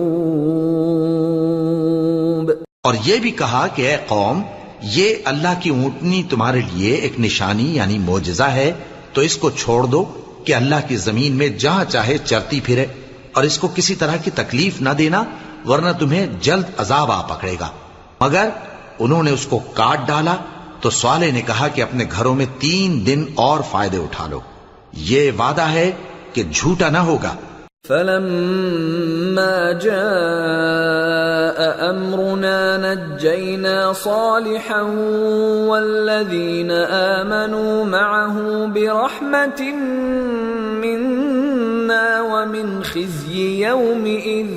اور یہ بھی کہا کہ اے قوم، یہ اللہ کی اونٹنی تمہارے لیے ایک نشانی یعنی معجزہ ہے، تو اس کو چھوڑ دو کہ اللہ کی زمین میں جہاں چاہے چرتی پھرے، اور اس کو کسی طرح کی تکلیف نہ دینا ورنہ تمہیں جلد عذاب آ پکڑے گا۔ مگر انہوں نے اس کو کاٹ ڈالا تو صالح نے کہا کہ اپنے گھروں میں 3 دن اور فائدے اٹھا لو، یہ وعدہ ہے کہ جھوٹا نہ ہوگا۔ فَلَمَّا جَاءَ أَمْرُنَا نَجَّيْنَا صَالِحًا وَالَّذِينَ آمَنُوا مَعَهُ بِرَحْمَةٍ مِنَّا وَمِنْ خِزْيِ يَوْمِئِذٍ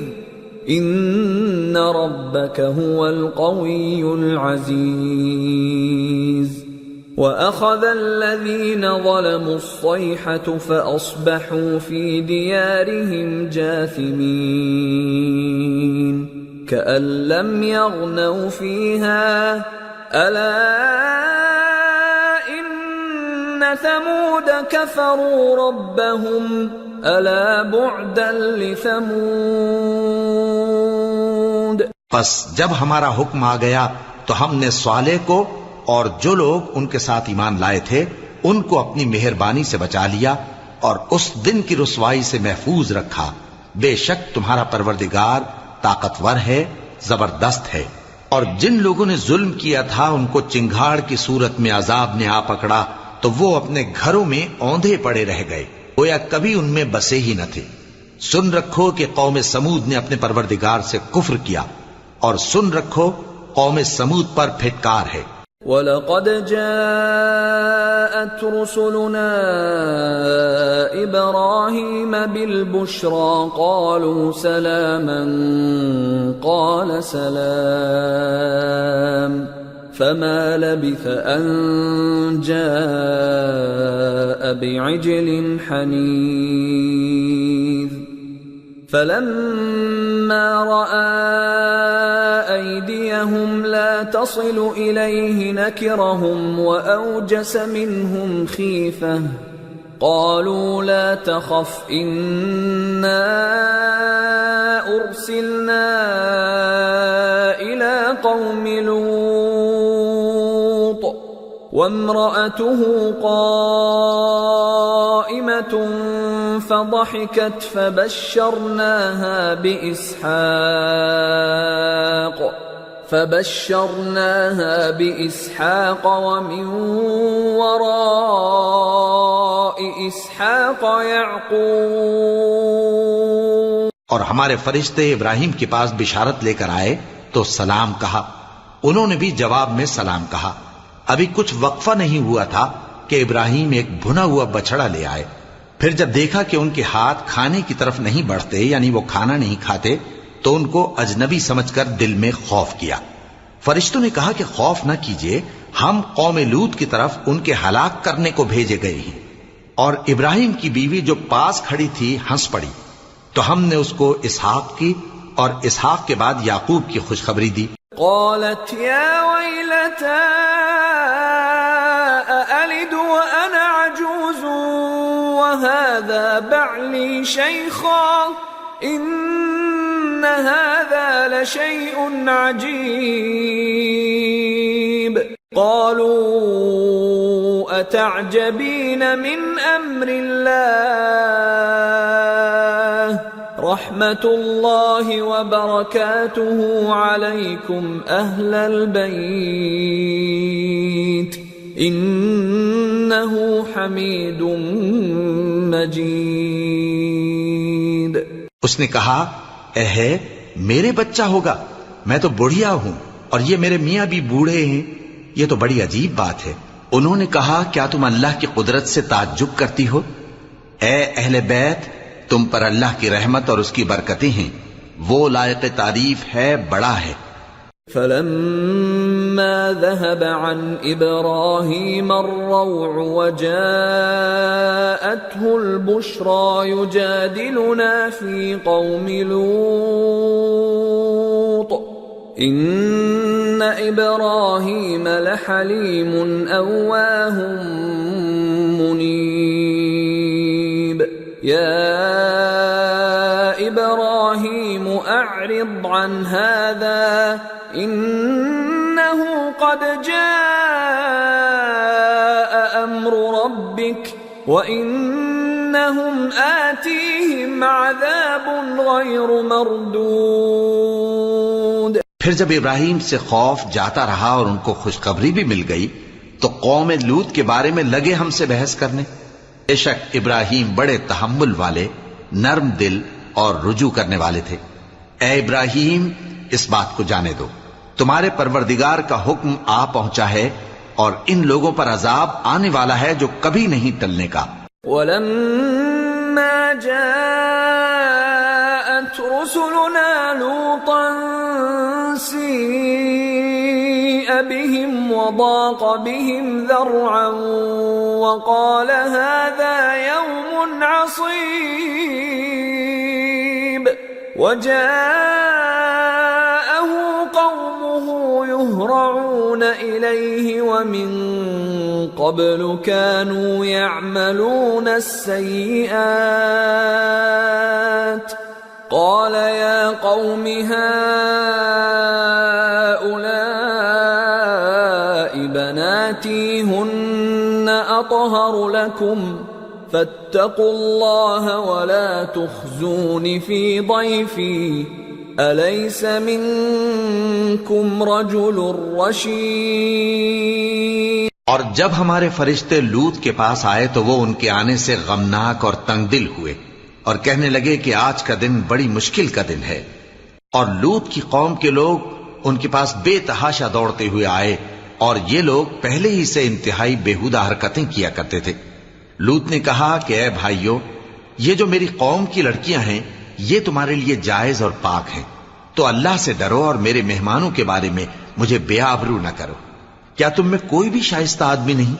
إِنَّ رَبَّكَ هُوَ الْقَوِيُّ الْعَزِيزُ۔ وَأَخَذَ الَّذِينَ ظَلَمُوا الصَّيْحَةُ فَأَصْبَحُوا فِي دِيَارِهِمْ جَاثِمِينَ كَأَن لَّمْ يَغْنَوْا فِيهَا أَلَا إِنَّ ثَمُودَ كَفَرُوا رَبَّهُمْ أَلَا بُعْدًا لِثَمُودَ۔ پس جب ہمارا حکم آ گیا تو ہم نے صالح کو اور جو لوگ ان کے ساتھ ایمان لائے تھے ان کو اپنی مہربانی سے بچا لیا اور اس دن کی رسوائی سے محفوظ رکھا۔ بے شک تمہارا پروردگار طاقتور ہے، زبردست ہے۔ اور جن لوگوں نے ظلم کیا تھا ان کو چنگھاڑ کی صورت میں عذاب نے آ پکڑا تو وہ اپنے گھروں میں اوندھے پڑے رہ گئے، گویا کبھی ان میں بسے ہی نہ تھے۔ سن رکھو کہ قوم سمود نے اپنے پروردگار سے کفر کیا، اور سن رکھو قوم سمود پر پھٹکار ہے۔ وَلَقَدْ جَاءَ جاءت رسلنا إبراهيم بالبشرى قالوا سلاما قال سلام فما لبث أن جاء بعجل حنيذ فلما رأى أيديهم لا تصل إليه نكرهم وأوجس منهم خيفة قالوا لا تخف إنا أرسلنا إلى قوم لوط وامرأته قائمة فضحكت فبشرناها بإسحاق ومن وراء إسحاق يعقوب. اور ہمارے فرشتے ابراہیم کے پاس بشارت لے کر آئے تو سلام کہا. انہوں نے بھی جواب میں سلام کہا. ابھی کچھ وقفہ نہیں ہوا تھا کہ ابراہیم ایک بھنا ہوا بچڑا لے آئے. پھر جب دیکھا کہ ان کے ہاتھ کھانے کی طرف نہیں بڑھتے یعنی وہ کھانا نہیں کھاتے تو ان کو اجنبی سمجھ کر دل میں خوف کیا. فرشتوں نے کہا کہ خوف نہ کیجیے، ہم قوم لوط کی طرف ان کے ہلاک کرنے کو بھیجے گئے ہیں. اور ابراہیم کی بیوی جو پاس کھڑی تھی ہنس پڑی تو ہم نے اس کو اسحاق کی اور اسحاق کے بعد یعقوب کی خوشخبری دی. قالت يا ويلتى أألد وأنا عجوز وهذا بعلي شيخا إن هذا لشيء عجيب. قالوا أتعجبين من أمر الله رحمة الله وبركاته عليكم أهل البيت إنه حميد مجيد. اس نے کہا اے ہے میرے بچہ ہوگا، میں تو بڑھیا ہوں اور یہ میرے میاں بھی بوڑھے ہیں، یہ تو بڑی عجیب بات ہے. انہوں نے کہا کیا تم اللہ کی قدرت سے تعجب کرتی ہو؟ اے اہل بیت، تم پر اللہ کی رحمت اور اس کی برکتیں ہیں، وہ لائق تعریف ہے، بڑا ہے. فلما ذهب عن إبراهيم الروع وجاءته البشرى يجادلنا في قوم لوط إن إبراهيم لحليم أواه منيب. يا إبراهيم أعرض عن هذا إنه قد جاء أمر ربك وإنهم آتيهم عذاب غير مردود. پھر جب ابراہیم سے خوف جاتا رہا اور ان کو خوشخبری بھی مل گئی تو قوم لوط کے بارے میں لگے ہم سے بحث کرنے. بے شک ابراہیم بڑے تحمل والے، نرم دل اور رجوع کرنے والے تھے. اے ابراہیم، اس بات کو جانے دو، تمہارے پروردگار کا حکم آ پہنچا ہے اور ان لوگوں پر عذاب آنے والا ہے جو کبھی نہیں ٹلنے کا. وَلَمَّا جَاءَتْ رُسُلُنَا لُوطًا سِيءَ بِهِمْ وَضَاقَ بِهِمْ ذَرْعًا وَقَالَ هَذَا يَوْمٌ عَصِيبٌ. وَجَاءَهُ قَوْمُهُ يُهْرَعُونَ إِلَيْهِ وَمِن قَبْلُ كَانُوا يَعْمَلُونَ السَّيِّئَاتِ قَالَ يَا قَوْمِ هَؤُلَاءِ بَنَاتِي هُنَّ أَطْهَرُ لَكُمْ فَاتَّقُوا اللَّهَ وَلَا تُخْزُونِ فِي ضَيْفِي أَلَيْسَ مِنكُمْ رَجُلٌ رَشِيدٌ. اور جب ہمارے فرشتے لوط کے پاس آئے تو وہ ان کے آنے سے غمناک اور تنگ دل ہوئے اور کہنے لگے کہ آج کا دن بڑی مشکل کا دن ہے. اور لوط کی قوم کے لوگ ان کے پاس بے تحاشا دوڑتے ہوئے آئے اور یہ لوگ پہلے ہی سے انتہائی بیہودہ حرکتیں کیا کرتے تھے۔ لوط نے کہا کہ اے بھائیو، یہ جو میری قوم کی لڑکیاں ہیں یہ تمہارے لیے جائز اور پاک ہیں، تو اللہ سے ڈرو اور میرے مہمانوں کے بارے میں مجھے بے آبرو نہ کرو۔ کیا تم میں کوئی بھی شائستہ آدمی نہیں؟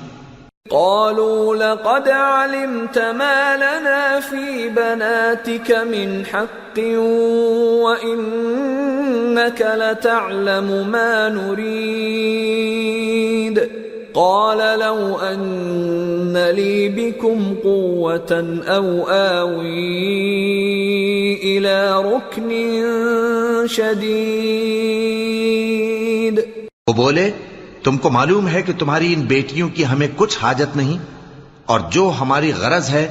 قالوا لقد علمت ما لنا في بناتك من حق وإنك لتعلم ما نريد قال لو أن لي بكم قوة أو آوي إلى ركن شديد۔ وہ بولے تم کو معلوم ہے کہ تمہاری ان بیٹیوں کی ہمیں کچھ حاجت نہیں، اور جو ہماری غرض ہے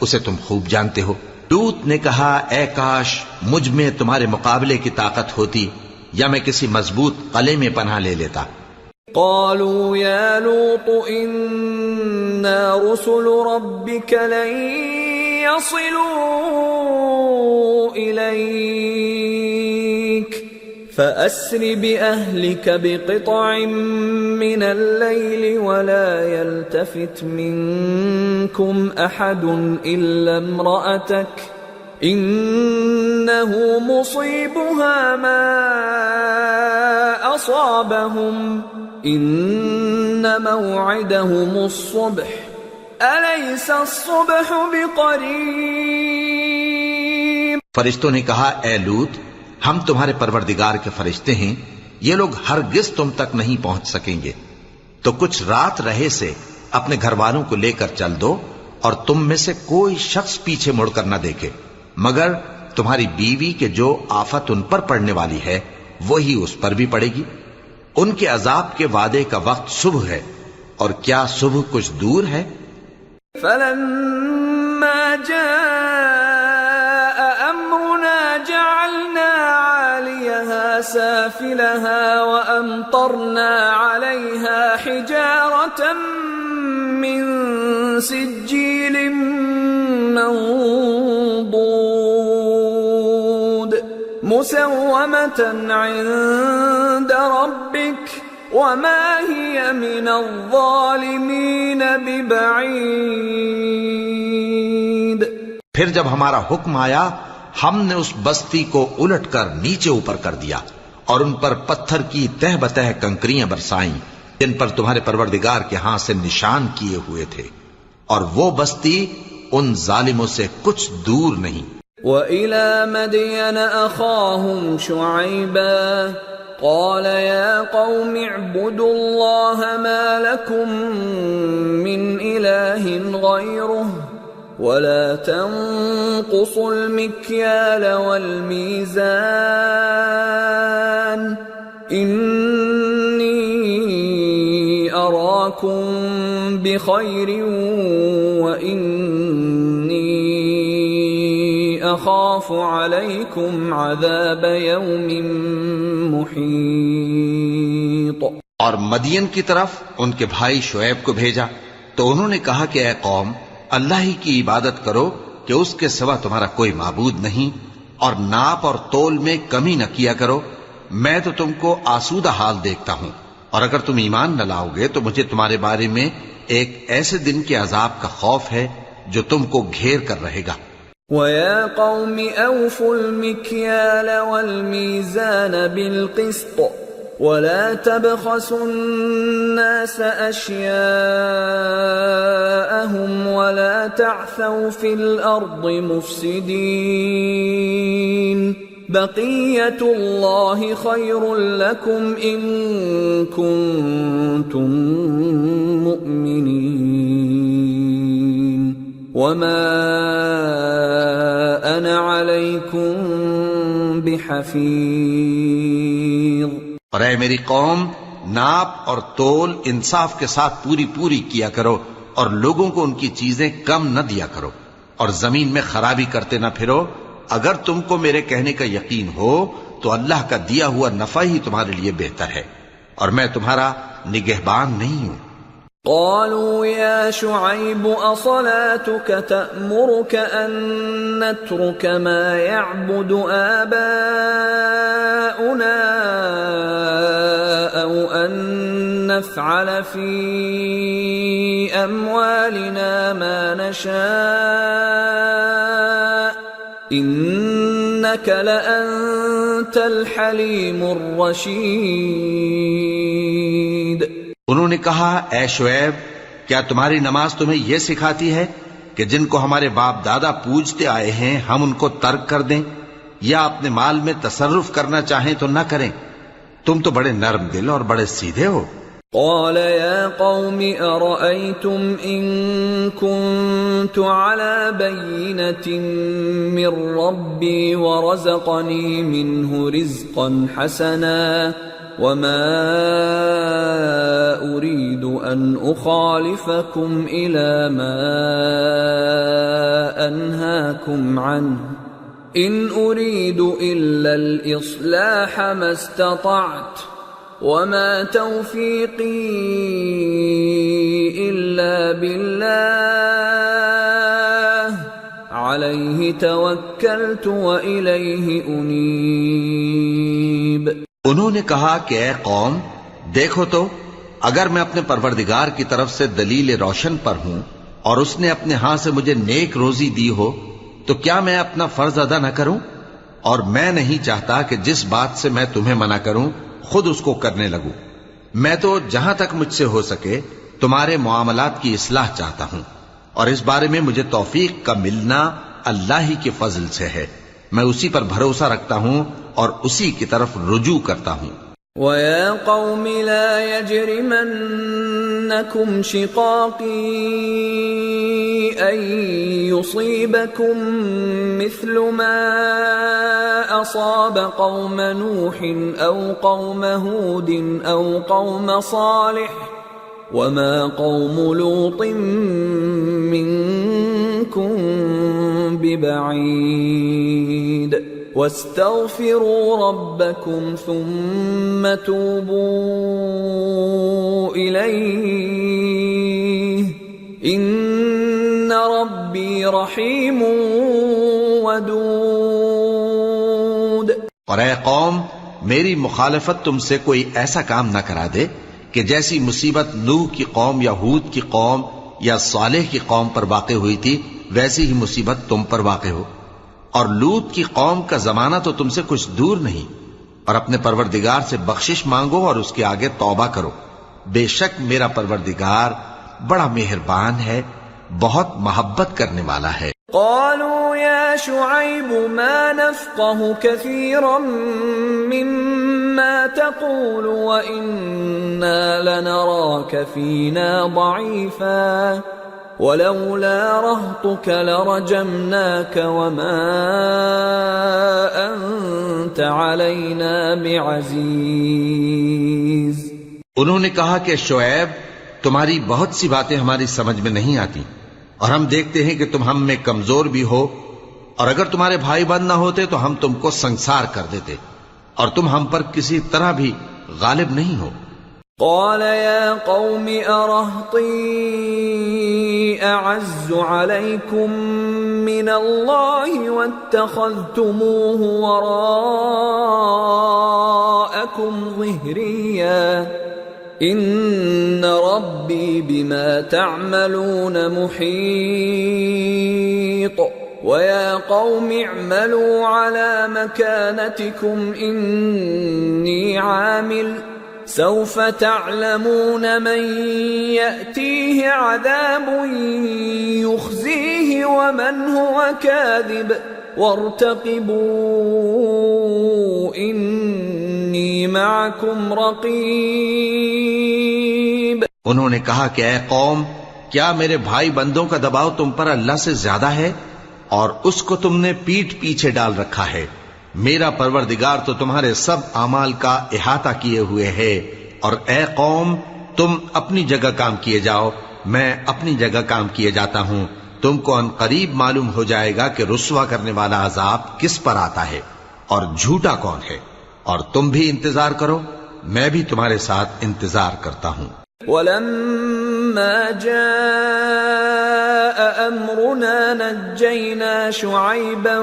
اسے تم خوب جانتے ہو۔ لوط نے کہا اے کاش مجھ میں تمہارے مقابلے کی طاقت ہوتی، یا میں کسی مضبوط قلعے میں پناہ لے لیتا۔ قالوا يا لوط إنا رسل ربك لن يصلوا إليك فأسر بأهلك بقطع من الليل ولا يلتفت منكم أحد إلا امرأتك إنه مصيبها ما أصابهم إن موعدهم الصبح أليس الصبح بقريب۔ فرشتوں نے کہا اے لوط، ہم تمہارے پروردگار کے فرشتے ہیں، یہ لوگ ہرگز تم تک نہیں پہنچ سکیں گے، تو کچھ رات رہے سے اپنے گھر والوں کو لے کر چل دو، اور تم میں سے کوئی شخص پیچھے مڑ کر نہ دیکھے مگر تمہاری بیوی کے جو آفت ان پر پڑنے والی ہے وہی اس پر بھی پڑے گی۔ ان کے عذاب کے وعدے کا وقت صبح ہے، اور کیا صبح کچھ دور ہے؟ فلما جاء أمرنا جعلنا عاليها سافلها وأمطرنا عليها حجارة من سجيل منضود مسومة عند ربك وما هي من الظالمين ببعيد۔ پھر جب ہمارا حکم آیا ہم نے اس بستی کو الٹ کر نیچے اوپر کر دیا اور ان پر پتھر کی تہ بتہ کنکریاں برسائیں جن پر تمہارے پروردگار کے ہاں سے نشان کیے ہوئے تھے، اور وہ بستی ان ظالموں سے کچھ دور نہیں۔ وَإِلَى مَدْيَنَ أَخَاهُمْ شُعَيْبًا قَالَ يَا قَوْمِ اعْبُدُوا اللَّهَ مَا لَكُمْ مِنْ إِلَٰهٍ غَيْرُهُ وَلَا تَنقُصُوا الْمِكْيَالَ وَالْمِيزَانَ إِنِّي أَرَاكُمْ بِخَيْرٍ وَإِنِّي أَخَافُ عَلَيْكُمْ عَذَابَ يَوْمٍ مُحِيطٍ۔ اور مدین کی طرف ان کے بھائی شعیب کو بھیجا تو انہوں نے کہا کہ اے قوم، اللہ ہی کی عبادت کرو کہ اس کے سوا تمہارا کوئی معبود نہیں، اور ناپ اور تول میں کمی نہ کیا کرو، میں تو تم کو آسودہ حال دیکھتا ہوں، اور اگر تم ایمان نہ لاؤ گے تو مجھے تمہارے بارے میں ایک ایسے دن کے عذاب کا خوف ہے جو تم کو گھیر کر رہے گا۔ وَيَا قَوْمِ أَوْفُوا الْمِكْيَالَ وَالْمِيزَانَ بِالْقِسْطِ وَلَا تَبْخَسُوا النَّاسَ أَشْيَاءَهُمْ وَلَا تَعْثَوْا فِي الْأَرْضِ مُفْسِدِينَ بَقِيَّةُ اللَّهِ خَيْرٌ لَكُمْ إِن كُنتُم مُؤْمِنِينَ وَمَا أَنَا عَلَيْكُمْ بِحَفِيظٍ۔ اور اے میری قوم، ناپ اور تول انصاف کے ساتھ پوری پوری کیا کرو، اور لوگوں کو ان کی چیزیں کم نہ دیا کرو، اور زمین میں خرابی کرتے نہ پھرو۔ اگر تم کو میرے کہنے کا یقین ہو تو اللہ کا دیا ہوا نفع ہی تمہارے لیے بہتر ہے، اور میں تمہارا نگہبان نہیں ہوں۔ قالوا يا شعيب أصلاتك تأمرك أن نترك ما يعبد آباؤنا أو أن نفعل في أموالنا ما نشاء إنك لأنت الحليم الرشيد۔ انہوں نے کہا اے شعیب، کیا تمہاری نماز تمہیں یہ سکھاتی ہے کہ جن کو ہمارے باپ دادا پوجتے آئے ہیں ہم ان کو ترک کر دیں یا اپنے مال میں تصرف کرنا چاہیں تو نہ کریں؟ تم تو بڑے نرم دل اور بڑے سیدھے ہو۔ قال يا قوم أرأيتم إن كنت على بينة من ربي ورزقني منه رزقا حسنا وما أريد أن أخالفكم إلى ما أنهاكم عنه إن أريد إلا الإصلاح ما استطعت وما توفيقي إلا بالله عليه توكلت وإليه أنيب۔ انہوں نے کہا کہ اے قوم، دیکھو تو اگر میں اپنے پروردگار کی طرف سے دلیل روشن پر ہوں اور اس نے اپنے ہاں سے مجھے نیک روزی دی ہو تو کیا میں اپنا فرض ادا نہ کروں؟ اور میں نہیں چاہتا کہ جس بات سے میں تمہیں منع کروں خود اس کو کرنے لگوں۔ میں تو جہاں تک مجھ سے ہو سکے تمہارے معاملات کی اصلاح چاہتا ہوں، اور اس بارے میں مجھے توفیق کا ملنا اللہ ہی کے فضل سے ہے۔ میں اسی پر بھروسہ رکھتا ہوں اور اسی کی طرف رجوع کرتا ہوں۔ وَيَا قَوْمِ لَا يَجْرِمَنَّكُمْ شِقَاقِي أَن يُصِيبَكُم مِّثْلُ مَا أَصَابَ قَوْمَ نُوحٍ أَوْ قَوْمَ هُودٍ أَوْ قَوْمَ صَالِحٍ وَمَا قَوْمُ لُوطٍ مِّنكُم بِبَعِيدٍ وَاسْتَغْفِرُوا رَبَّكُمْ ثُمَّ تُوبُوا إِلَيْهِ إِنَّ رَبِّي رَحِيمٌ وَدُودٌ۔ اور اے قوم، میری مخالفت تم سے کوئی ایسا کام نہ کرا دے کہ جیسی مصیبت نوح کی قوم یا ہود کی قوم یا صالح کی قوم پر واقع ہوئی تھی ویسی ہی مصیبت تم پر واقع ہو۔ اور لوط کی قوم کا زمانہ تو تم سے کچھ دور نہیں، اور اپنے پروردگار سے بخشش مانگو اور اس کے آگے توبہ کرو، بے شک میرا پروردگار بڑا مہربان ہے، بہت محبت کرنے والا ہے۔ قالوا يا شعيب ما نفقه كثيرا مما تقول وإنا لنراك فينا ضعيفا ولولا رهطك لرجمناك وما أنت علينا بعزيز۔ انہوں نے کہا کہ شعیب، تمہاری بہت سی باتیں ہماری سمجھ میں نہیں آتی، اور ہم دیکھتے ہیں کہ تم ہم میں کمزور بھی ہو، اور اگر تمہارے بھائی بند نہ ہوتے تو ہم تم کو سنسار کر دیتے، اور تم ہم پر کسی طرح بھی غالب نہیں ہو۔ قال يا قوم أرهطي أعز عليكم من الله واتخذتموه وراءكم ظهريا إن ربي بما تعملون محيط ويا قوم اعملوا على مكانتكم إني عامل سوف تعلمون من يأتيه عذاب يخزيه ومن هو كاذب وارتقبوا إني معكم رقيب۔ انہوں نے کہا کہ اے قوم، کیا میرے بھائی بندوں کا دباؤ تم پر اللہ سے زیادہ ہے اور اس کو تم نے پیٹھ پیچھے ڈال رکھا ہے؟ میرا پروردگار تو تمہارے سب اعمال کا احاطہ کیے ہوئے ہے، اور اے قوم تم اپنی جگہ کام کیے جاؤ، میں اپنی جگہ کام کیے جاتا ہوں۔ تم کو ان قریب معلوم ہو جائے گا کہ رسوا کرنے والا عذاب کس پر آتا ہے اور جھوٹا کون ہے، اور تم بھی انتظار کرو، میں بھی تمہارے ساتھ انتظار کرتا ہوں۔ وَلَمَّا جَاءَ أمرنا نجينا شعيبا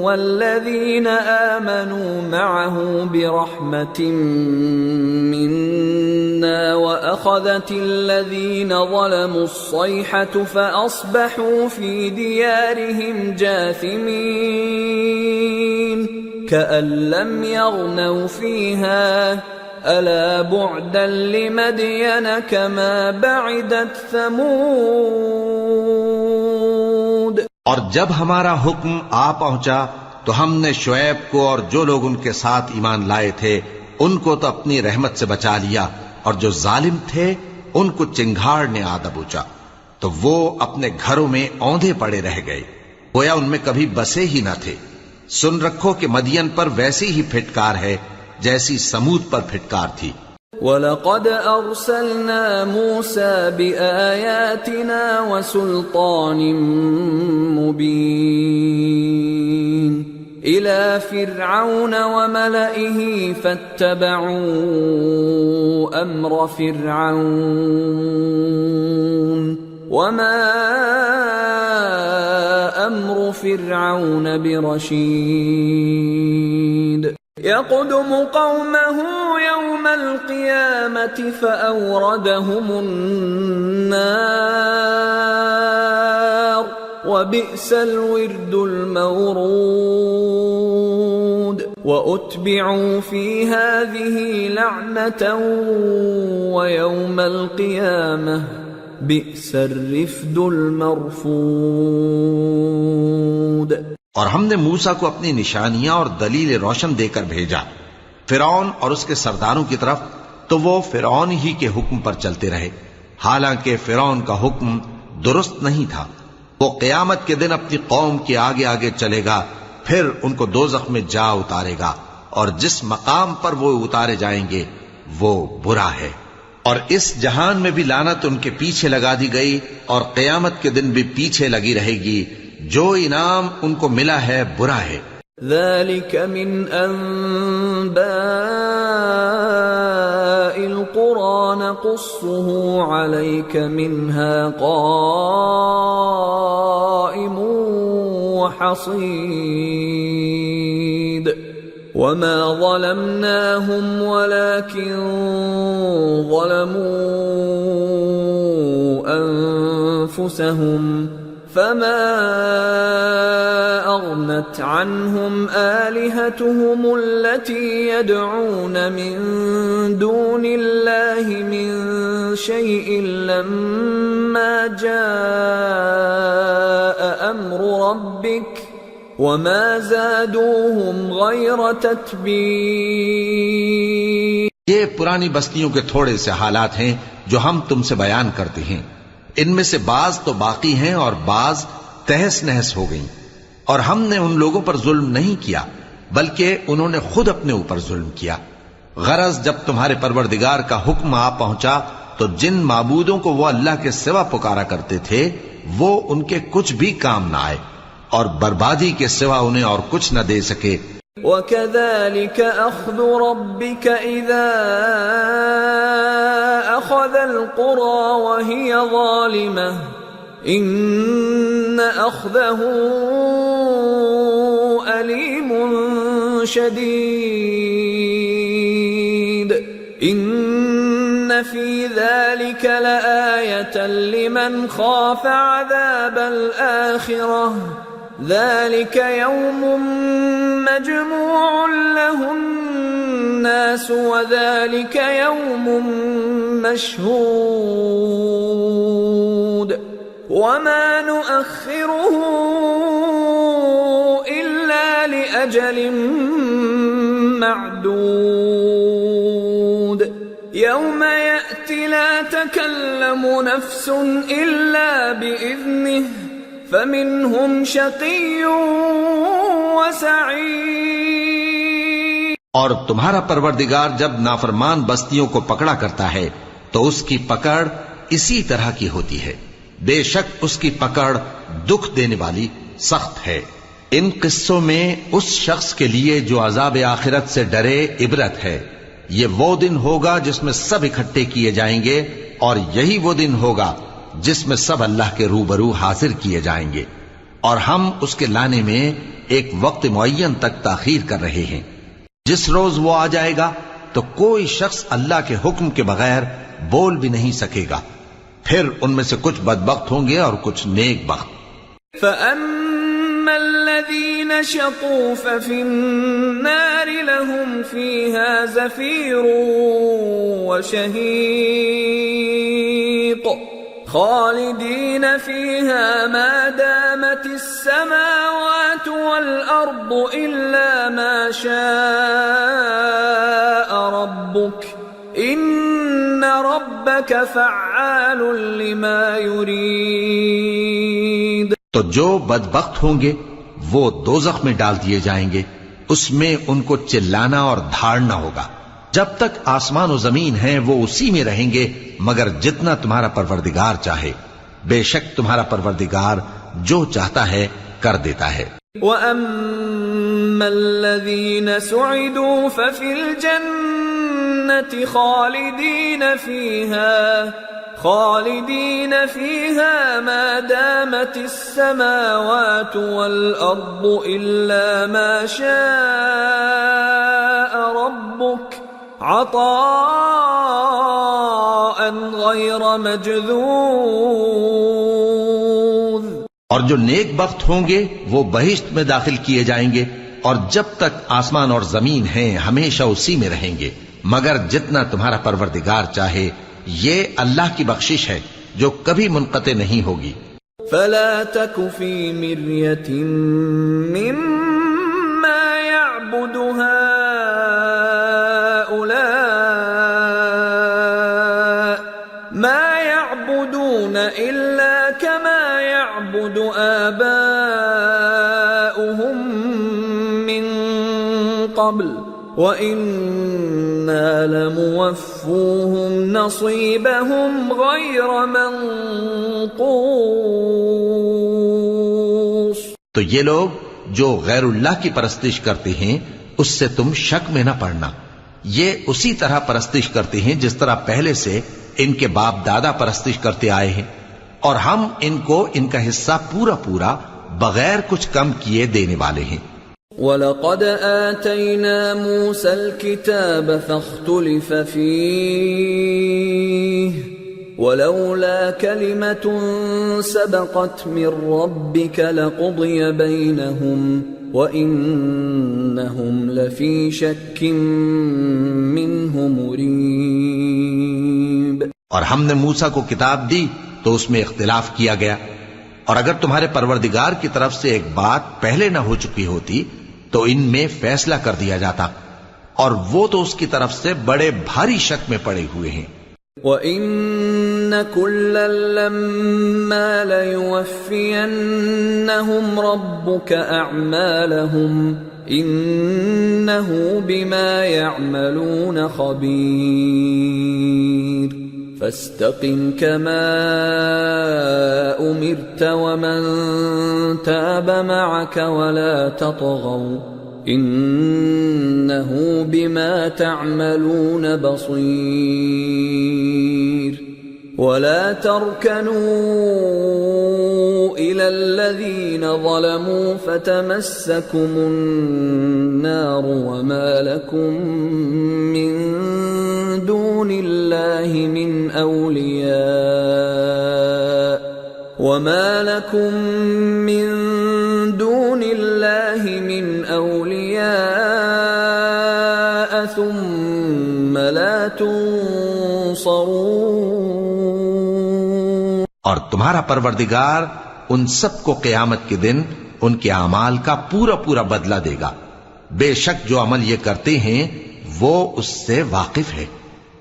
والذين آمنوا معه برحمة منا وأخذت الذين ظلموا الصيحة فأصبحوا في ديارهم جاثمين كأن لم يغنوا فيها ألا بعدا لمدين كما بعدت ثمود. اور جب ہمارا حکم آ پہنچا تو ہم نے شعیب کو اور جو لوگ ان کے ساتھ ایمان لائے تھے ان کو تو اپنی رحمت سے بچا لیا، اور جو ظالم تھے ان کو چنگھاڑ نے آ دبوچا تو وہ اپنے گھروں میں اوندھے پڑے رہ گئے، گویا ان میں کبھی بسے ہی نہ تھے. سن رکھو کہ مدین پر ویسی ہی پھٹکار ہے جیسی سمود پر پھٹکار تھی. وَلَقَدْ أَرْسَلْنَا مُوسَى بِآيَاتِنَا وَسُلْطَانٍ مُبِينٍ إِلَى فِرْعَوْنَ وَمَلَئِهِ فَاتَّبَعُوا أَمْرَ فِرْعَوْنَ وَمَا أَمْرُ فِرْعَوْنَ بِرَشِيدٍ يَقْدُمُ قَوْمَهُ يَوْمَ الْقِيَامَةِ فَأَوْرَدَهُمُ النَّارَ وَبِئْسَ الْوِرْدُ الْمَوْرُودُ وَأُتْبِعُوا فِي هَذِهِ لَعْنَةً وَيَوْمَ الْقِيَامَةِ بِئْسَ الرِّفْدُ الْمَرْفُودُ. اور ہم نے موسیٰ کو اپنی نشانیاں اور دلیل روشن دے کر بھیجا فرعون اور اس کے سرداروں کی طرف، تو وہ فرعون ہی کے حکم پر چلتے رہے، حالانکہ فرعون کا حکم درست نہیں تھا. وہ قیامت کے دن اپنی قوم کے آگے آگے چلے گا، پھر ان کو دوزخ میں جا اتارے گا، اور جس مقام پر وہ اتارے جائیں گے وہ برا ہے. اور اس جہان میں بھی لعنت ان کے پیچھے لگا دی گئی، اور قیامت کے دن بھی پیچھے لگی رہے گی. جو انعام ان کو ملا ہے برا ہے. ذلك من أنباء القرى نقصه عليك منها قائم وحصيد وما ظلمناهم ولكن ظلموا أنفسهم فما أغنت عنهم آلهتهم التي يدعون من دون الله من شيء لما جاء أمر ربك وما زادوهم غير تتبيب. یہ پرانی بستیوں کے تھوڑے سے حالات ہیں جو ہم تم سے بیان کرتے ہیں. ان میں سے بعض تو باقی ہیں اور بعض تہس نہس ہو گئیں. اور ہم نے ان لوگوں پر ظلم نہیں کیا بلکہ انہوں نے خود اپنے اوپر ظلم کیا. غرض جب تمہارے پروردگار کا حکم آ پہنچا تو جن معبودوں کو وہ اللہ کے سوا پکارا کرتے تھے وہ ان کے کچھ بھی کام نہ آئے اور بربادی کے سوا انہیں اور کچھ نہ دے سکے. وَكَذَلِكَ أَخْذُ رَبِّكَ إِذَا أَخَذَ الْقُرَى وَهِيَ ظَالِمَةٌ إِنَّ أَخْذَهُ أَلِيمٌ شَدِيدٌ إِنَّ فِي ذَلِكَ لَآيَةً لِمَنْ خَافَ عَذَابَ الْآخِرَةِ ذلك يوم مجموع له الناس وذلك يوم مشهود وما نؤخره إلا لأجل معدود يوم يأتي لا تكلم نفس إلا بإذنه فَمِنْهُمْ شَقِيٌّ وَسَعِيدٌ. اور تمہارا پروردگار جب نافرمان بستیوں کو پکڑا کرتا ہے تو اس کی پکڑ اسی طرح کی ہوتی ہے. بے شک اس کی پکڑ دکھ دینے والی سخت ہے. ان قصوں میں اس شخص کے لیے جو عذاب آخرت سے ڈرے عبرت ہے. یہ وہ دن ہوگا جس میں سب اکٹھے کیے جائیں گے، اور یہی وہ دن ہوگا جس میں سب اللہ کے روبرو حاضر کیے جائیں گے، اور ہم اس کے لانے میں ایک وقت معین تک تاخیر کر رہے ہیں۔ جس روز وہ آ جائے گا تو کوئی شخص اللہ کے حکم کے بغیر بول بھی نہیں سکے گا، پھر ان میں سے کچھ بدبخت ہوں گے اور کچھ نیک بخت۔ فَأَمَّا الَّذِينَ شَقُوا فَفِي النَّارِ لَهُمْ فِيهَا زَفِيرٌ وَشَهِيقٌ خَالِدِينَ فِيهَا مَا دَامَتِ السَّمَاوَاتُ وَالْأَرْضُ إِلَّا مَا شَاءَ رَبُّكَ إِنَّ رَبَّكَ فَعَّالٌ لِمَا يُرِيدُ۔ تو جو بدبخت ہوں گے وہ دوزخ میں ڈال دیے جائیں گے، اس میں ان کو چلانا اور دھاڑنا ہوگا۔ جب تک آسمان و زمین ہیں وہ اسی میں رہیں گے مگر جتنا تمہارا پروردگار چاہے، بے شک تمہارا پروردگار جو چاہتا ہے کر دیتا ہے۔ وَأَمَّا الَّذِينَ سُعِدُوا فَفِي الْجَنَّةِ خالدين فيها ما دامت السماوات والأرض إلا ما شاء ربك عطاء غير مجذوذ۔ اور جو نیک بخت ہوں گے وہ بہشت میں داخل کیے جائیں گے، اور جب تک آسمان اور زمین ہیں ہمیشہ اسی میں رہیں گے مگر جتنا تمہارا پروردگار چاہے، یہ اللہ کی بخشش ہے جو کبھی منقطع نہیں ہوگی۔ فلا تك في مرية مما يعبد هؤلاء ما يعبدون إلا كما يعبد آباؤهم من قبل وَإِنَّا لَمُوَفُّوهُمْ نَصِيبَهُمْ غَيْرَ مَنْقُوصٍ۔ تو یہ لوگ جو غیر اللہ کی پرستش کرتے ہیں اس سے تم شک میں نہ پڑنا، یہ اسی طرح پرستش کرتے ہیں جس طرح پہلے سے ان کے باپ دادا پرستش کرتے آئے ہیں، اور ہم ان کو ان کا حصہ پورا پورا بغیر کچھ کم کیے دینے والے ہیں۔ وَلَقَدْ آتَيْنَا مُوسَى الْكِتَابَ فَاخْتُلِفَ فِيهِ وَلَوْلَا كَلِمَةٌ سَبَقَتْ مِنْ رَبِّكَ لَقُضِيَ بَيْنَهُمْ وَإِنَّهُمْ لَفِي شَكٍّ مِّنْهُ مُرِيبٍ۔ اور ہم نے موسیٰ کو کتاب دی تو اس میں اختلاف کیا گیا، اور اگر تمہارے پروردگار کی طرف سے ایک بات پہلے نہ ہو چکی ہوتی تو ان میں فیصلہ کر دیا جاتا، اور وہ تو اس کی طرف سے بڑے بھاری شک میں پڑے ہوئے ہیں۔ وَإِنَّ كُلًّا لَمَّا لَيُوَفِّيَنَّهُمْ رَبُّكَ أَعْمَالَهُمْ إِنَّهُ بِمَا يَعْمَلُونَ خَبِيرٌ۔ فاستقم كما أمرت ومن تاب معك ولا تطغوا إنه بما تعملون بصير۔ ولا تركنوا إلى الذين ظلموا فتمسكم النار وما لكم من دون الله من أولياء ثم لا تنصرون۔ اور تمہارا پروردگار ان سب کو قیامت کے دن ان کے اعمال کا پورا پورا بدلہ دے گا، بے شک جو عمل یہ کرتے ہیں وہ اس سے واقف ہے۔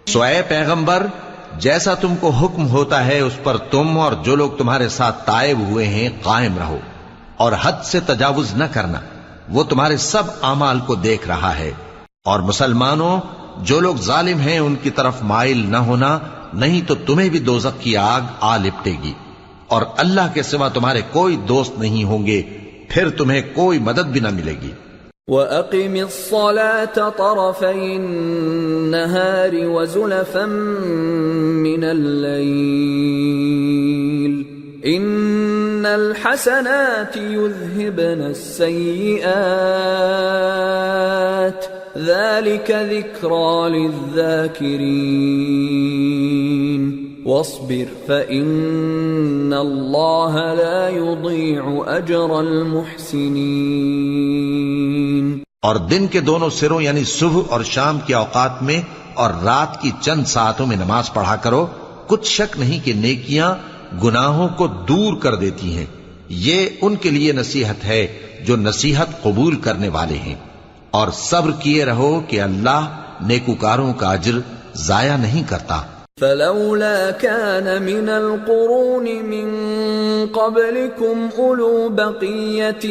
سو اے پیغمبر، جیسا تم کو حکم ہوتا ہے اس پر تم اور جو لوگ تمہارے ساتھ تائب ہوئے ہیں قائم رہو، اور حد سے تجاوز نہ کرنا، وہ تمہارے سب اعمال کو دیکھ رہا ہے۔ اور مسلمانوں، جو لوگ ظالم ہیں ان کی طرف مائل نہ ہونا، نہیں تو تمہیں بھی دوزخ کی آگ آ لپٹے گی، اور اللہ کے سوا تمہارے کوئی دوست نہیں ہوں گے، پھر تمہیں کوئی مدد بھی نہ ملے گی۔ وَأَقِمِ الصَّلَاةَ طَرَفَيِ النَّهَارِ وَزُلَفًا مِّنَ اللَّيْلِ الحسنات يذهبن السيئات ذلك ذكرى للذاكرين واصبر فإن الله لا يضيع أجر المحسنين۔ اور دن کے دونوں سروں یعنی صبح اور شام کے اوقات میں اور رات کی چند ساعتوں میں نماز پڑھا کرو، کچھ شک نہیں کہ نیکیاں گناہوں کو دور کر دیتی ہیں۔ یہ ان کے لیے نصیحت ہے جو نصیحت قبول کرنے والے ہیں، اور صبر کیے رہو کہ اللہ نیکوکاروں کا اجر ضائع نہیں کرتا۔ فلولا كان من القرون من قبلكم أولو بقية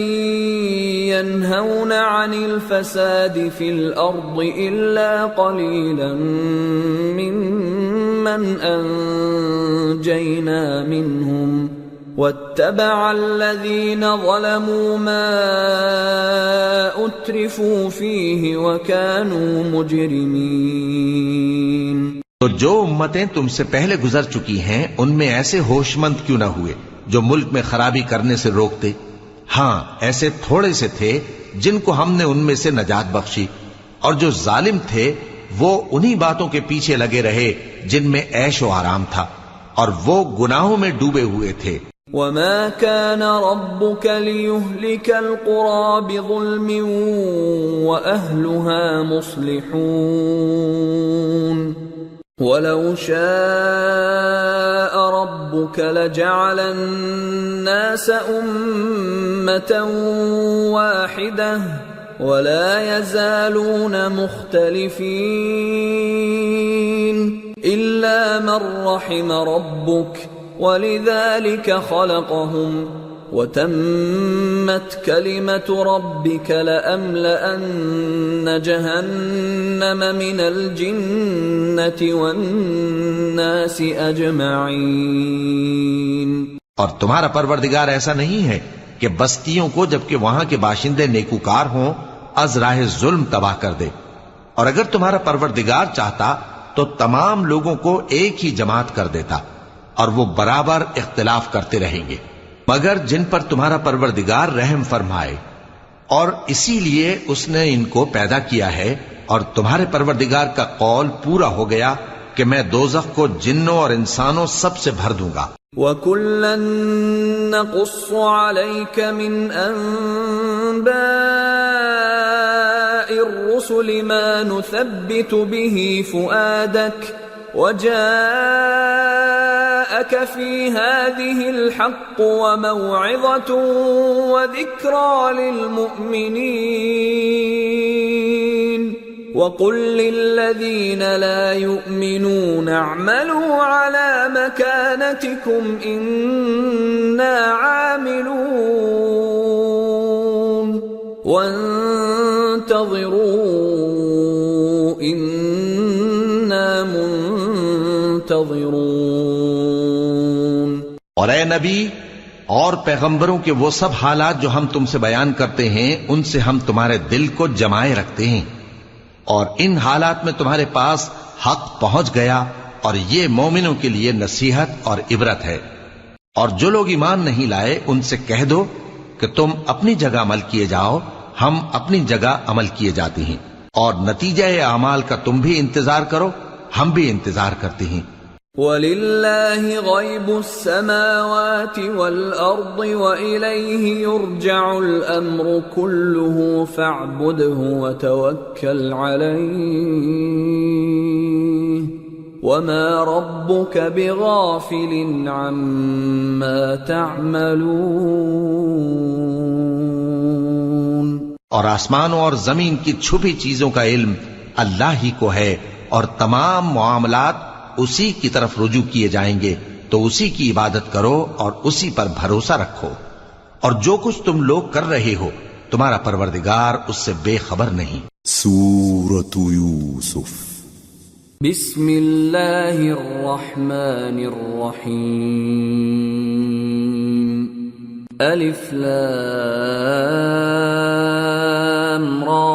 ينهون عن الفساد في الأرض إلا قليلا ممن أنجينا منهم واتبع الذين ظلموا ما أترفوا فيه وكانوا مجرمين۔ تو جو امتیں تم سے پہلے گزر چکی ہیں ان میں ایسے ہوش مند کیوں نہ ہوئے جو ملک میں خرابی کرنے سے روکتے؟ ہاں ایسے تھوڑے سے تھے جن کو ہم نے ان میں سے نجات بخشی، اور جو ظالم تھے وہ انہی باتوں کے پیچھے لگے رہے جن میں عیش و آرام تھا، اور وہ گناہوں میں ڈوبے ہوئے تھے۔ وَمَا كَانَ رَبُّكَ لِيُهْلِكَ الْقُرَى بِظُلْمٍ وَأَهْلُهَا مُصْلِحُونَ وَلَوْ شَاءَ رَبُّكَ لَجَعَلَ النَّاسَ أُمَّةً وَاحِدَةً وَلَا يَزَالُونَ مُخْتَلِفِينَ إِلَّا مَنْ رَحِمَ رَبُّكَ وَلِذَلِكَ خَلَقَهُمْ وَتَمَّتْ كَلِمَةُ رَبِّكَ لَأَمْلَأَنَّ جَهَنَّمَ مِنَ الْجِنَّةِ وَالنَّاسِ أَجْمَعِينَ۔ اور تمہارا پروردگار ایسا نہیں ہے کہ بستیوں کو جبکہ وہاں کے باشندے نیکوکار ہوں از راہ ظلم تباہ کر دے، اور اگر تمہارا پروردگار چاہتا تو تمام لوگوں کو ایک ہی جماعت کر دیتا، اور وہ برابر اختلاف کرتے رہیں گے، مگر جن پر تمہارا پروردگار رحم فرمائے، اور اسی لیے اس نے ان کو پیدا کیا ہے۔ اور تمہارے پروردگار کا قول پورا ہو گیا کہ میں دوزخ کو جنوں اور انسانوں سب سے بھر دوں گا۔ وَكُلًّا نَّقُصُّ عَلَيْكَ مِنْ أَنبَاءِ الرُّسُلِ مَا نُثَبِّتُ بِهِ فُؤَادَكَ وَجَاءَكَ فِي هَٰذِهِ الْحَقُّ وَمَوْعِظَةٌ وَذِكْرَىٰ لِلْمُؤْمِنِينَ وَقُل لِّلَّذِينَ لَا يُؤْمِنُونَ اعْمَلُوا عَلَىٰ مَكَانَتِكُمْ إِنَّا عَامِلُونَ وَانتَظِرُوا إِنَّا منتظرون۔ اور اے نبی اور پیغمبروں کے وہ سب حالات جو ہم تم سے بیان کرتے ہیں ان سے ہم تمہارے دل کو جمائے رکھتے ہیں، اور ان حالات میں تمہارے پاس حق پہنچ گیا، اور یہ مومنوں کے لیے نصیحت اور عبرت ہے۔ اور جو لوگ ایمان نہیں لائے ان سے کہہ دو کہ تم اپنی جگہ عمل کیے جاؤ، ہم اپنی جگہ عمل کیے جاتے ہیں، اور نتیجہ اعمال کا تم بھی انتظار کرو، ہم بھی انتظار کرتے ہیں۔ وَلِلَّهِ غَيْبُ السَّمَاوَاتِ وَالْأَرْضِ وَإِلَيْهِ يُرْجَعُ الْأَمْرُ كُلُّهُ فَاعْبُدْهُ وَتَوَكَّلْ عَلَيْهِ وَمَا رَبُّكَ بِغَافِلٍ عَمَّا تَعْمَلُونَ۔ اور آسمانوں اور زمین کی چھپی چیزوں کا علم اللہ ہی کو ہے، اور تمام معاملات اسی کی طرف رجوع کیے جائیں گے، تو اسی کی عبادت کرو اور اسی پر بھروسہ رکھو، اور جو کچھ تم لوگ کر رہے ہو تمہارا پروردگار اس سے بے خبر نہیں۔ سورة یوسف بسم اللہ الرحمن الرحیم الف لام را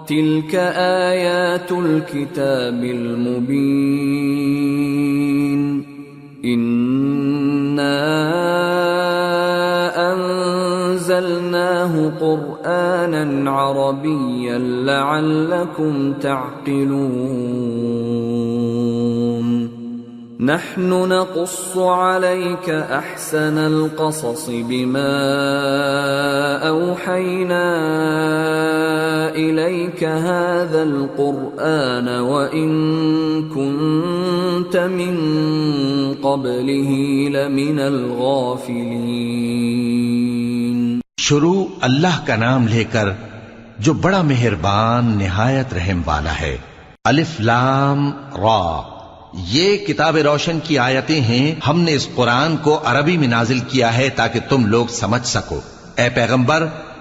تلك آیات الكتاب المبین انا قرآنا عربيا لعلكم تعقلون نحن نقص عليك أحسن القصص بما أوحينا إليك هذا القرآن وإن كنت من قبله لمن الغافلين. شروع اللہ کا نام لے کر جو بڑا مہربان نہایت رحم والا ہے. الف لام را، یہ کتاب روشن کی آیتیں ہیں. ہم نے اس قرآن کو عربی میں نازل کیا ہے تاکہ تم لوگ سمجھ سکو. اے پیغمبر،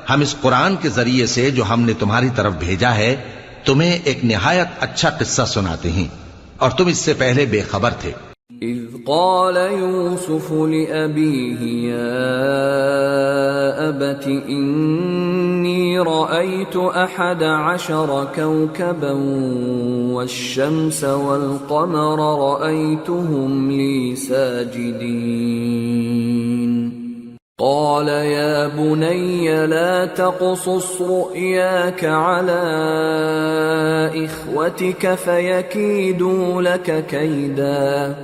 ہم اس قرآن کے ذریعے سے جو ہم نے تمہاری طرف بھیجا ہے تمہیں ایک نہایت اچھا قصہ سناتے ہیں اور تم اس سے پہلے بے خبر تھے. اذ قال يوسف لأبيه يا أبت إني رأيت 11 كوكبا والشمس والقمر رأيتهم لي ساجدين قال يا بني لا تقصص رؤياك على إخوتك فيكيدوا لك كيدا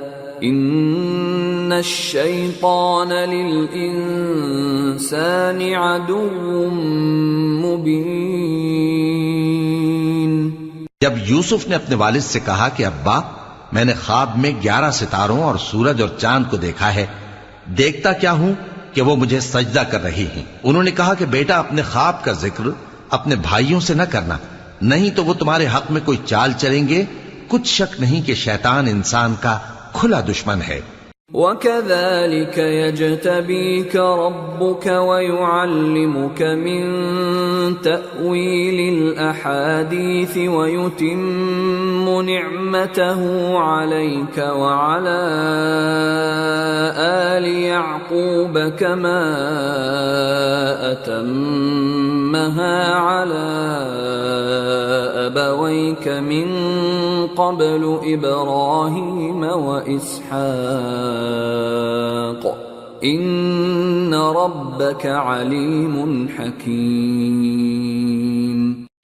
إن الشيطان للإنسان عدو مبين. جب یوسف نے اپنے والد سے کہا کہ ابا، میں نے خواب میں 11 ستاروں اور سورج اور چاند کو دیکھا ہے، دیکھتا کیا ہوں کہ وہ مجھے سجدہ کر رہی ہیں. انہوں نے کہا کہ بیٹا، اپنے خواب کا ذکر اپنے بھائیوں سے نہ کرنا، نہیں تو وہ تمہارے حق میں کوئی چال چلیں گے. کچھ شک نہیں کہ شیطان انسان کا کھلا دشمن ہے. وَكَذَلِكَ يَجْتَبِيكَ رَبُّكَ وَيُعَلِّمُكَ مِن تَأْوِيلِ الْأَحَادِيثِ وَيُتِمُّ نِعْمَتَهُ عَلَيْكَ وَعَلَى آلِ يَعْقُوبَ كَمَا أَتَمَّهَا عَلَى أَبَوَيْكَ مِن قَبْلُ إِبْرَاهِيمَ وَإِسْحَاقَ إِنَّ رَبَّكَ عَلِيمٌ حَكِيمٌ.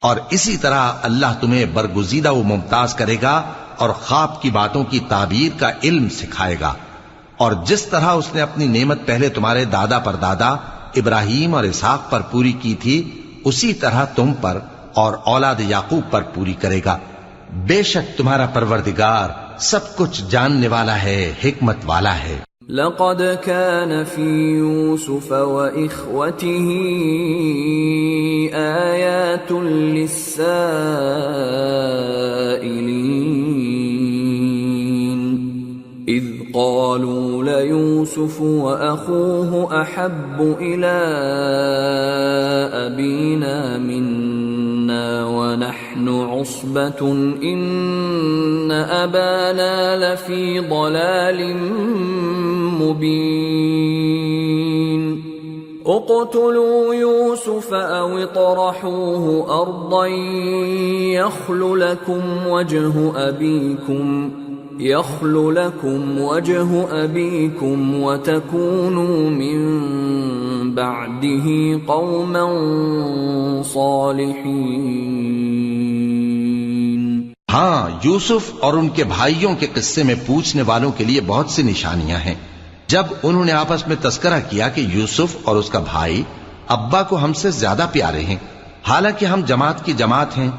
اور اسی طرح اللہ تمہیں برگزیدہ و ممتاز کرے گا اور خواب کی باتوں کی تعبیر کا علم سکھائے گا. اور جس طرح اس نے اپنی نعمت پہلے تمہارے دادا پر دادا ابراہیم اور اسحاق پر پوری کی تھی، اسی طرح تم پر اور اولاد یعقوب پر پوری کرے گا. بے شک تمہارا پروردگار سب کچھ جاننے والا ہے، حکمت والا ہے. لقد كان في يوسف وإخوته آيات للسائلين إذ قالوا ليوسف وأخوه أحب إلى أبينا منا ونحن عصبة إن أبانا لفي ضلال مبين اقتلوا يوسف أو اطرحوه أرضا يخل لكم وجه أبيكم وتكونوا من بعده قوما صالحين. ہاں، یوسف اور ان کے بھائیوں کے قصے میں پوچھنے والوں کے لیے بہت سی نشانیاں ہیں. جب انہوں نے آپس میں تذکرہ کیا کہ یوسف اور اس کا بھائی ابا کو ہم سے زیادہ پیارے ہیں، حالانکہ ہم جماعت کی جماعت ہیں،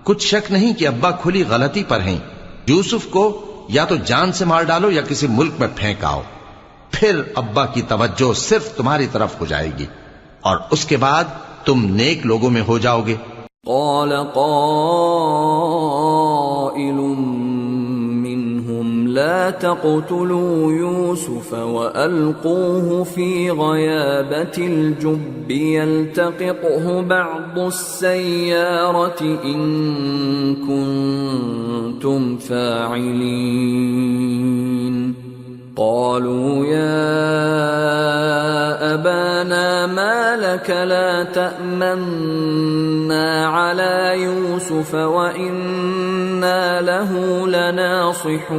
کچھ شک نہیں کہ ابا کھلی غلطی پر ہیں. یوسف کو یا تو جان سے مار ڈالو یا کسی ملک میں پھینک آؤ، پھر ابا کی توجہ صرف تمہاری طرف ہو جائے گی اور اس کے بعد تم نیک لوگوں میں ہو جاؤ گے. قال قائل منهم لا تقتلوا يوسف وألقوه في غيابة الجب يلتقطه بعض السيارة إن كنتم فاعلين. قالوا يا أبانا ما لك لا تأمنا على يوسف وإنا له لناصحون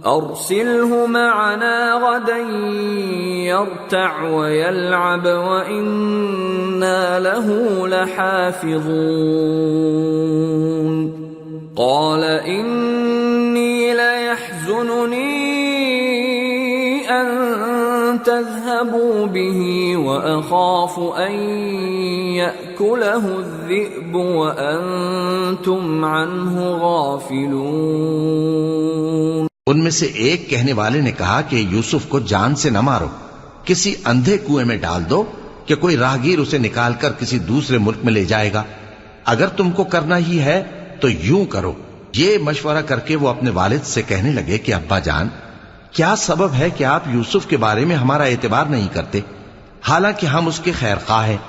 أرسله معنا غدا يرتع ويلعب وإنا له لحافظون قال إني ليحزنني أن تذهبوا به وأخاف أن يأكله الذئب وأنتم عنه غافلون۔ ان میں سے ایک کہنے والے نے کہا کہ یوسف کو جان سے نہ مارو، کسی اندھے کنویں میں ڈال دو کہ کوئی راہگیر اسے نکال کر کسی دوسرے ملک میں لے جائے گا۔ اگر تم کو کرنا ہی ہے تو یوں کرو۔ یہ مشورہ کر کے وہ اپنے والد سے کہنے لگے کہ ابا جان، کیا سبب ہے کہ آپ یوسف کے بارے میں ہمارا اعتبار نہیں کرتے؟ حالانکہ ہم اس کے خیر خواہ ہیں۔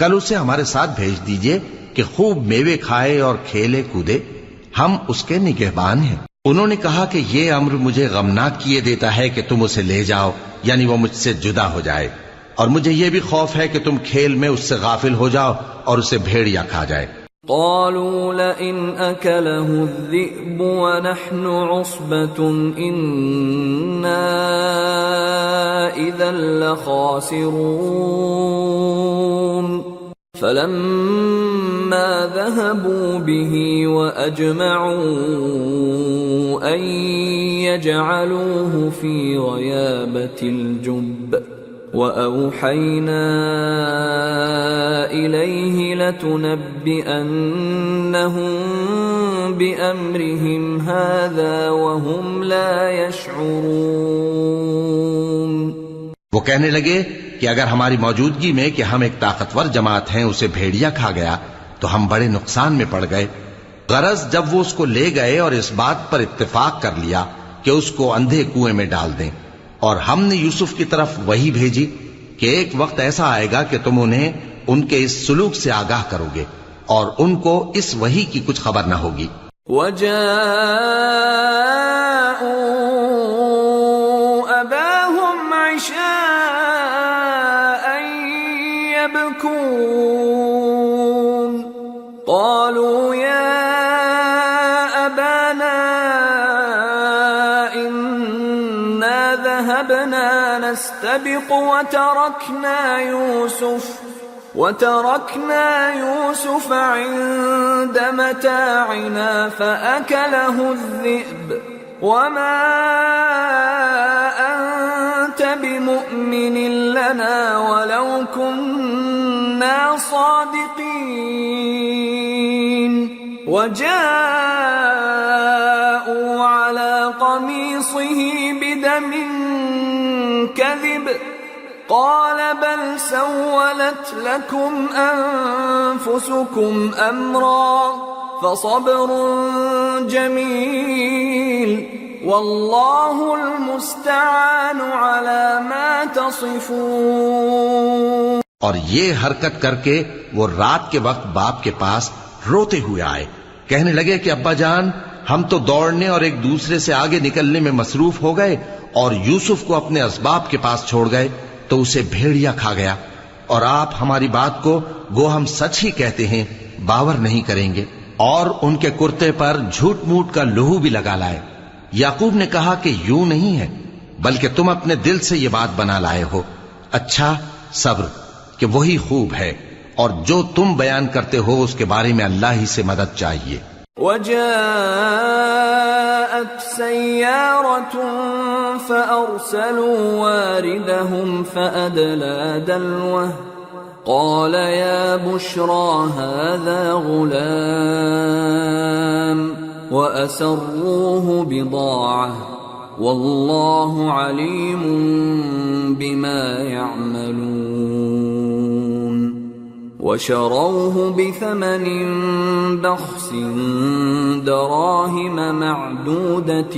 کل اسے ہمارے ساتھ بھیج دیجئے کہ خوب میوے کھائے اور کھیلے کودے، ہم اس کے نگہبان ہیں۔ انہوں نے کہا کہ یہ امر مجھے غمناک کیے دیتا ہے کہ تم اسے لے جاؤ، یعنی وہ مجھ سے جدا ہو جائے، اور مجھے یہ بھی خوف ہے کہ تم کھیل میں اس سے غافل ہو جاؤ اور اسے بھیڑیا کھا جائے۔ قالوا لئن أكله الذئب ونحن عصبة إنا إذا لخاسرون فلما ذهبوا به وأجمعوا أن يجعلوه في غيابة الجب وأوحينا إليه لتنبئنهم بأمرهم هذا وهم لا يشعرون۔ وہ کہنے لگے کہ اگر ہماری موجودگی میں کہ ہم ایک طاقتور جماعت ہیں اسے بھیڑیا کھا گیا تو ہم بڑے نقصان میں پڑ گئے۔ غرض جب وہ اس کو لے گئے اور اس بات پر اتفاق کر لیا کہ اس کو اندھے کنویں میں ڈال دیں، اور ہم نے یوسف کی طرف وحی بھیجی کہ ایک وقت ایسا آئے گا کہ تم انہیں ان کے اس سلوک سے آگاہ کرو گے اور ان کو اس وحی کی کچھ خبر نہ ہوگی۔ وَجَاءُوا أَبَاهُمْ عِشَاءً يَبْكُونَ قَالُوا يَا أَبَانَا إِنَّا ذَهَبْنَا نَسْتَبِقُ وتركنا يوسف عند متاعنا فأكله الذئب وما أنت بمؤمن لنا ولو كنا صادقين وجاءوا على قميصه بدم كذب قال بل سولت لكم أنفسكم أمرا فصبر جميل والله المستعان على ما تصفون۔ اور یہ حرکت کر کے وہ رات کے وقت باپ کے پاس روتے ہوئے آئے، کہنے لگے کہ ابا جان، ہم تو دوڑنے اور ایک دوسرے سے آگے نکلنے میں مصروف ہو گئے اور یوسف کو اپنے اسباب کے پاس چھوڑ گئے تو اسے بھیڑیا کھا گیا، اور آپ ہماری بات کو گو ہم سچ ہی کہتے ہیں باور نہیں کریں گے، اور ان کے کرتے پر جھوٹ موٹ کا لہو بھی لگا لائے۔ یعقوب نے کہا کہ یوں نہیں ہے، بلکہ تم اپنے دل سے یہ بات بنا لائے ہو۔ اچھا صبر کہ وہی خوب ہے، اور جو تم بیان کرتے ہو اس کے بارے میں اللہ ہی سے مدد چاہیے۔ وجاءت سيارة فأرسلوا واردهم فأدلى دلوه قال يا بشرى هذا غلام وأسروه بضاعة والله عليم بما يعملون وشروه بثمن بخس دراهم معدودة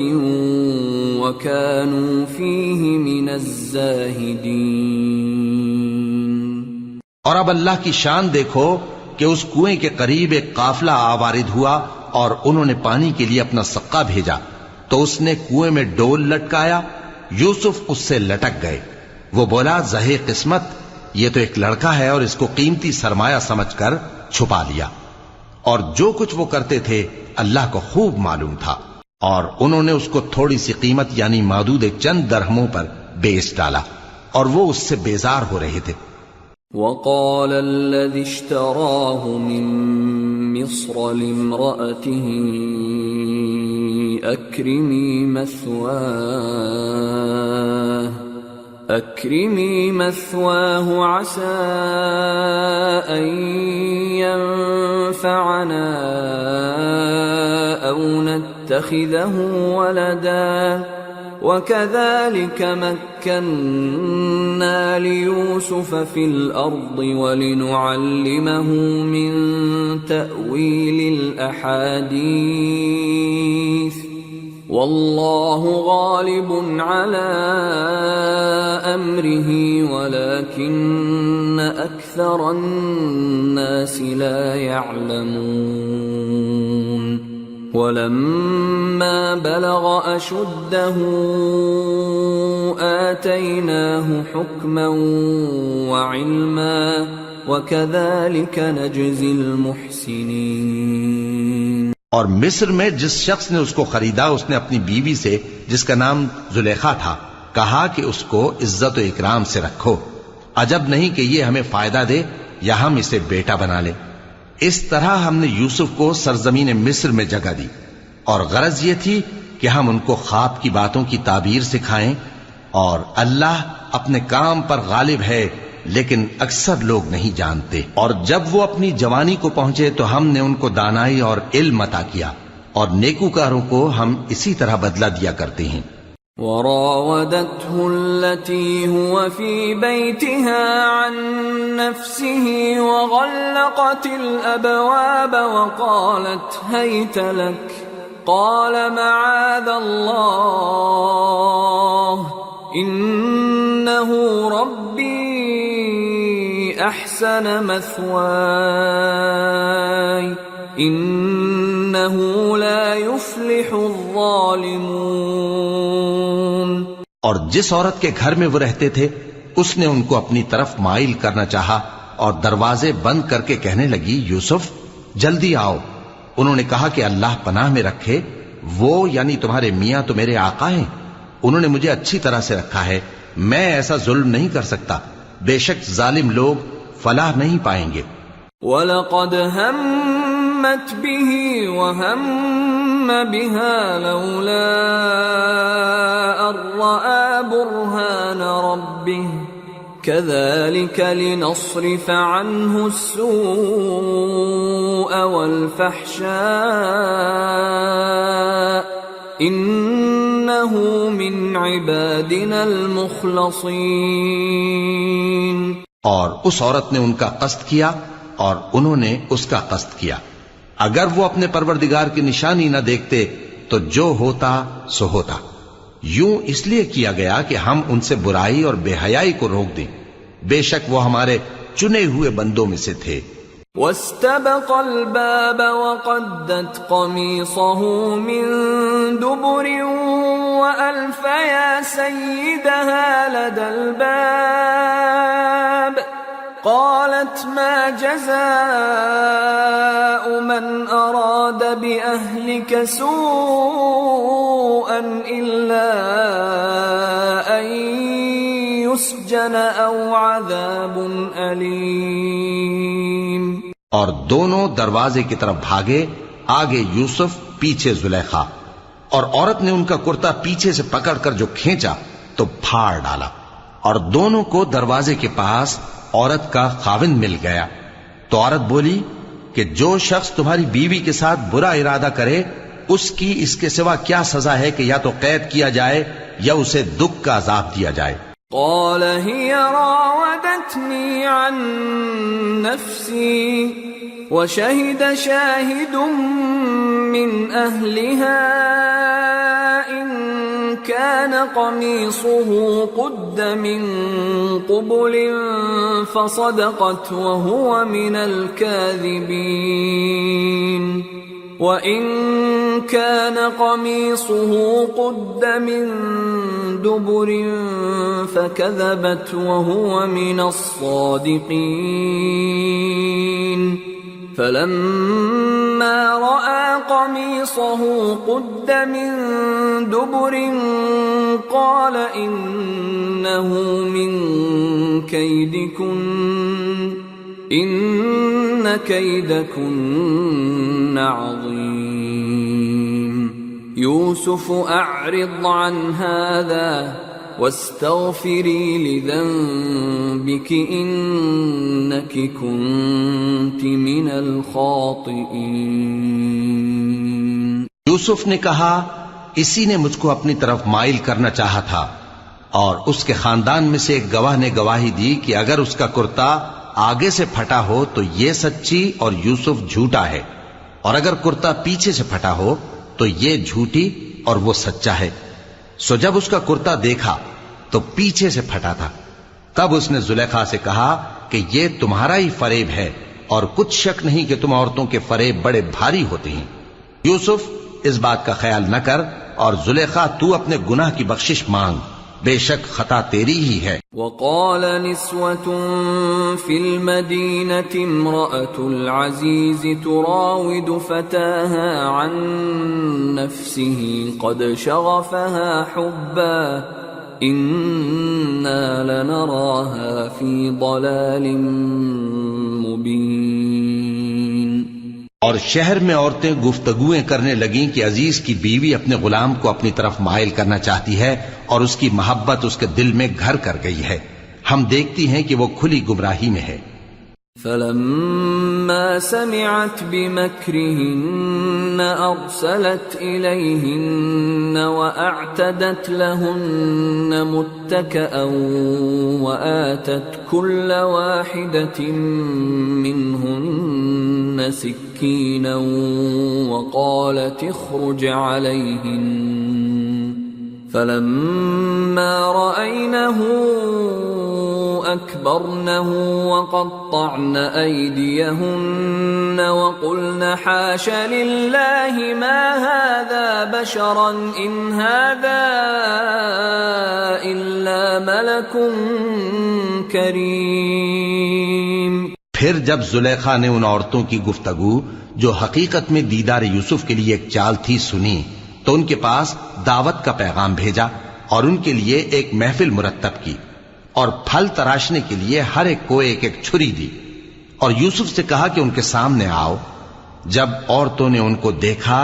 وكانوا فيه من الزاهدين۔ اور اب اللہ کی شان دیکھو کہ اس کنویں کے قریب ایک قافلہ آوارد ہوا اور انہوں نے پانی کے لیے اپنا سقا بھیجا تو اس نے کنویں میں ڈول لٹکایا، یوسف اس سے لٹک گئے۔ وہ بولا زہے قسمت، یہ تو ایک لڑکا ہے، اور اس کو قیمتی سرمایہ سمجھ کر چھپا لیا، اور جو کچھ وہ کرتے تھے اللہ کو خوب معلوم تھا۔ اور انہوں نے اس کو تھوڑی سی قیمت یعنی معدود چند درہموں پر بیچ ڈالا اور وہ اس سے بیزار ہو رہے تھے. وقال الذي اشتراه من مصر لامرأته أكرمي مثواه عسى أن ينفعنا أو نتخذه ولدا وكذلك مكنا ليوسف في الأرض ولنعلمه من تأويل الأحاديث والله غالب على أمره ولكن أكثر الناس لا يعلمون. ولما بلغ أشده آتيناه حكما وعلما وكذلك نجزي المحسنين. اور مصر میں جس شخص نے اس کو خریدا اس نے اپنی بیوی سے جس کا نام زلیخا تھا کہا کہ اس کو عزت و اکرام سے رکھو، عجب نہیں کہ یہ ہمیں فائدہ دے یا ہم اسے بیٹا بنا لیں. اس طرح ہم نے یوسف کو سرزمین مصر میں جگہ دی اور غرض یہ تھی کہ ہم ان کو خواب کی باتوں کی تعبیر سکھائیں، اور اللہ اپنے کام پر غالب ہے لیکن اکثر لوگ نہیں جانتے. اور جب وہ اپنی جوانی کو پہنچے تو ہم نے ان کو دانائی اور علم عطا کیا، اور نیکوکاروں کو ہم اسی طرح بدلہ دیا کرتے ہیں. وراودته التي هو في بيتها عن نفسه وغلقت الأبواب وقالت هيت لك قال معاذ الله إنه ربي أحسن مثواي إنه لا يفلح الظالمون. اور جس عورت کے گھر میں وہ رہتے تھے اس نے ان کو اپنی طرف مائل کرنا چاہا اور دروازے بند کر کے کہنے لگی یوسف جلدی آؤ. انہوں نے کہا کہ اللہ پناہ میں رکھے، وہ یعنی تمہارے میاں تو میرے آقا ہیں، انہوں نے مجھے اچھی طرح سے رکھا ہے، میں ایسا ظلم نہیں کر سکتا، بے شک ظالم لوگ فلاح نہیں پائیں گے. وَلَقَدْ هَمَّتْ بِهِ وَهَمَّ بِهَا لَوْلَا أَن رَّأَىٰ بُرْهَانَ رَبِّهِ كَذَٰلِكَ لِنَصْرِفَ عَنْهُ السُّوءَ وَالْفَحْشَاءَ إِنَّهُ مِنْ عِبَادِنَا الْمُخْلَصِينَ. اور اس عورت نے ان کا قصد کیا اور انہوں نے اس کا قصد کیا. اگر وہ اپنے پروردگار کی نشانی نہ دیکھتے تو جو ہوتا سو ہوتا. یوں اس لیے کیا گیا کہ ہم ان سے برائی اور بے حیائی کو روک دیں، بے شک وہ ہمارے چنے ہوئے بندوں میں سے تھے. واستبق الباب وقدت قميصه من دبر وألف يا سيدها لدى الباب قالت ما جزاء من أراد بأهلك سوءا إلا أن يسجن أو عذاب أليم. اور دونوں دروازے کی طرف بھاگے، آگے یوسف پیچھے زلیخا، اور عورت نے ان کا کرتا پیچھے سے پکڑ کر جو کھینچا تو پھاڑ ڈالا، اور دونوں کو دروازے کے پاس عورت کا خاوند مل گیا. تو عورت بولی کہ جو شخص تمہاری بیوی کے ساتھ برا ارادہ کرے اس کی اس کے سوا کیا سزا ہے کہ یا تو قید کیا جائے یا اسے دکھ کا عذاب دیا جائے. قال هي راودتني عن نفسي وشهد شاهد من أهلها إن كان قميصه قد من قبل فصدقت وهو من الكاذبين وَإِن كَانَ قَمِيصُهُ قُدَّ مِن دُبُرٍ فَكَذَبَتْ وَهُوَ مِنَ الصَّادِقِينَ. فلما رأى قميصه قد من دبر قال إنه من كيدكن إن كيدكن عظيم يوسف أعرض عن هذا واستغفري لذنبك إنك كنت من الخاطئين۔ یوسف نے کہا اسی نے مجھ کو اپنی طرف مائل کرنا چاہا تھا، اور اس کے خاندان میں سے ایک گواہ نے گواہی دی کہ اگر اس کا کرتا آگے سے پھٹا ہو تو یہ سچی اور یوسف جھوٹا ہے، اور اگر کرتا پیچھے سے پھٹا ہو تو یہ جھوٹی اور وہ سچا ہے۔ سو جب اس کا کرتا دیکھا تو پیچھے سے پھٹا تھا، تب اس نے زلیخا سے کہا کہ یہ تمہارا ہی فریب ہے، اور کچھ شک نہیں کہ تم عورتوں کے فریب بڑے بھاری ہوتے ہیں۔ یوسف اس بات کا خیال نہ کر، اور زلیخا تو اپنے گناہ کی بخشش مانگ، بے شک خطا تیری ہی ہے۔ وقال نسوة في المدينة امرأة العزيز تراود فتاها عن نفسه قد شغفها حبا إنا لنراها في ضلال مبين۔ اور شہر میں عورتیں گفتگویں کرنے لگیں کہ عزیز کی بیوی اپنے غلام کو اپنی طرف مائل کرنا چاہتی ہے، اور اس کی محبت اس کے دل میں گھر کر گئی ہے، ہم دیکھتی ہیں کہ وہ کھلی گمراہی میں ہے۔ فلما سمعت بمكرهن أرسلت إليهن وأعتدت لهن متكئا وآتت كل واحدة منهن سكينا وقالت اخرج عليهن فلما رأينه أكبرنه وقطعن أيديهن وقلن حاش لله ما هذا بشرا إن هذا إلا ملك كريم۔ پھر جب زلیخا نے ان عورتوں کی گفتگو جو حقیقت میں دیدار یوسف کے لیے ایک چال تھی سنی، تو ان کے پاس دعوت کا پیغام بھیجا اور ان کے لیے ایک محفل مرتب کی، اور پھل تراشنے کے لیے ہر ایک کو ایک ایک چھری دی، اور یوسف سے کہا کہ ان کے سامنے آؤ۔ جب عورتوں نے ان کو دیکھا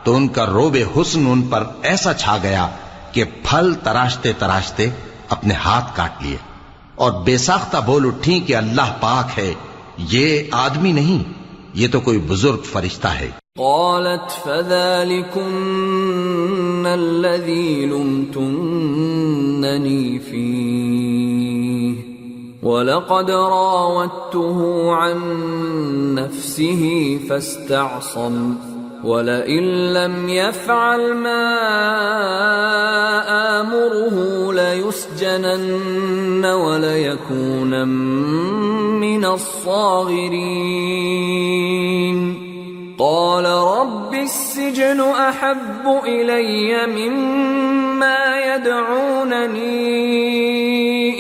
تو ان کا روب حسن ان پر ایسا چھا گیا کہ پھل تراشتے تراشتے اپنے ہاتھ کاٹ لیے، اور بے ساختہ بول اٹھیں کہ اللہ پاک ہے، یہ آدمی نہیں، یہ تو کوئی بزرگ فرشتہ ہے۔ قالت فذلكن الذي لمتنني فيه ولقد راودته عن نفسه فاستعصم ولئن لم يفعل ما آمره ليسجنن وليكونن من الصاغرين۔ قال رب السجن أحب إلي مما يدعونني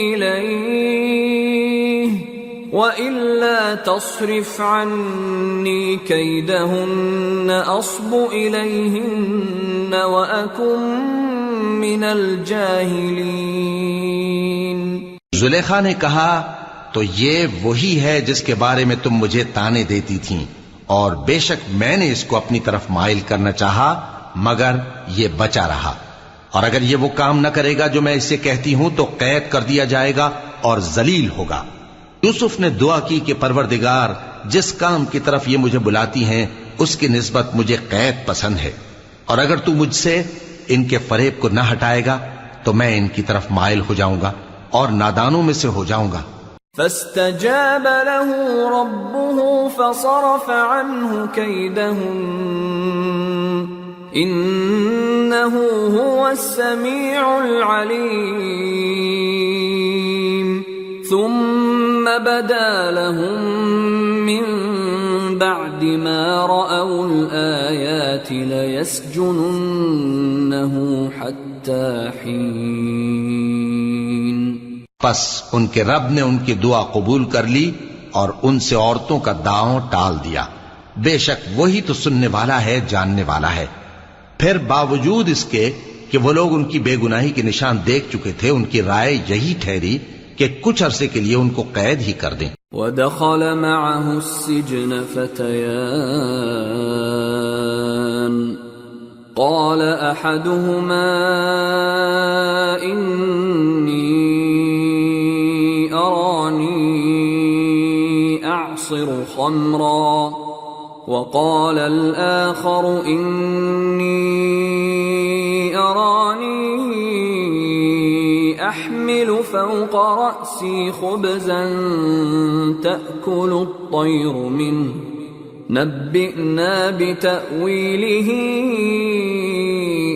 إليه وإلا تصرف عني كيدهن أصب إليهن وأكن من الجاهلين۔ زلیخا نے کہا تو یہ وہی ہے جس کے بارے میں تم مجھے طعنے دیتی تھیں، اور بے شک میں نے اس کو اپنی طرف مائل کرنا چاہا مگر یہ بچا رہا، اور اگر یہ وہ کام نہ کرے گا جو میں اسے کہتی ہوں تو قید کر دیا جائے گا اور ذلیل ہوگا۔ یوسف نے دعا کی کہ پروردگار جس کام کی طرف یہ مجھے بلاتی ہیں اس کی نسبت مجھے قید پسند ہے، اور اگر تو مجھ سے ان کے فریب کو نہ ہٹائے گا تو میں ان کی طرف مائل ہو جاؤں گا اور نادانوں میں سے ہو جاؤں گا۔ فاستجاب له ربه فصرف عنه كيدهن إنه هو السميع العليم۔ ثم بدا لهم من بعد ما رأوا الآيات ليسجننه حتى حين۔ پس ان کے رب نے ان کی دعا قبول کر لی اور ان سے عورتوں کا داؤں ٹال دیا، بے شک وہی تو سننے والا ہے، جاننے والا ہے۔ پھر باوجود اس کے کہ وہ لوگ ان کی بے گناہی کے نشان دیکھ چکے تھے، ان کی رائے یہی ٹھہری کہ کچھ عرصے کے لیے ان کو قید ہی کر دیں۔ ودخل معه السجن فتيان قال أحدهما إني أراني أعصر خمرا وقال الآخر إني أراني أحمل فوق رأسي خبزا تأكل الطير منه نبئنا بتأويله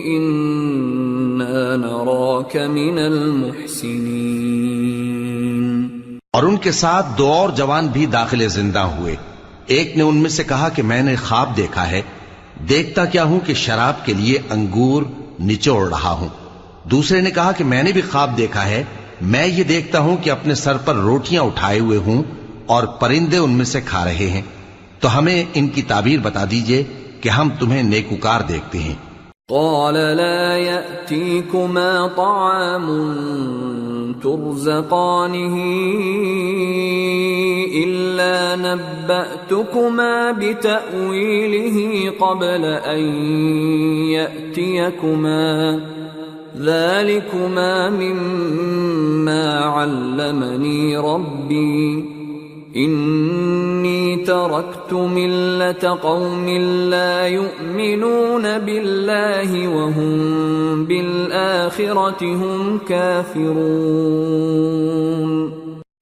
إنا نراك من المحسنين۔ اور ان کے ساتھ دو اور جوان بھی داخل زندہ ہوئے۔ ایک نے ان میں سے کہا کہ میں نے خواب دیکھا ہے، دیکھتا کیا ہوں کہ شراب کے لیے انگور نچوڑ رہا ہوں۔ دوسرے نے کہا کہ میں نے بھی خواب دیکھا ہے، میں یہ دیکھتا ہوں کہ اپنے سر پر روٹیاں اٹھائے ہوئے ہوں اور پرندے ان میں سے کھا رہے ہیں، تو ہمیں ان کی تعبیر بتا دیجئے کہ ہم تمہیں نیکوکار دیکھتے ہیں۔ قال لا يأتيكما طعام ترزقانه إلا نبأتكما بتأويله قبل أن يأتيكما ذلكما مما علمني ربي إني تركت ملة قوم لا يؤمنون بالله وهم بالآخرة هم كافرون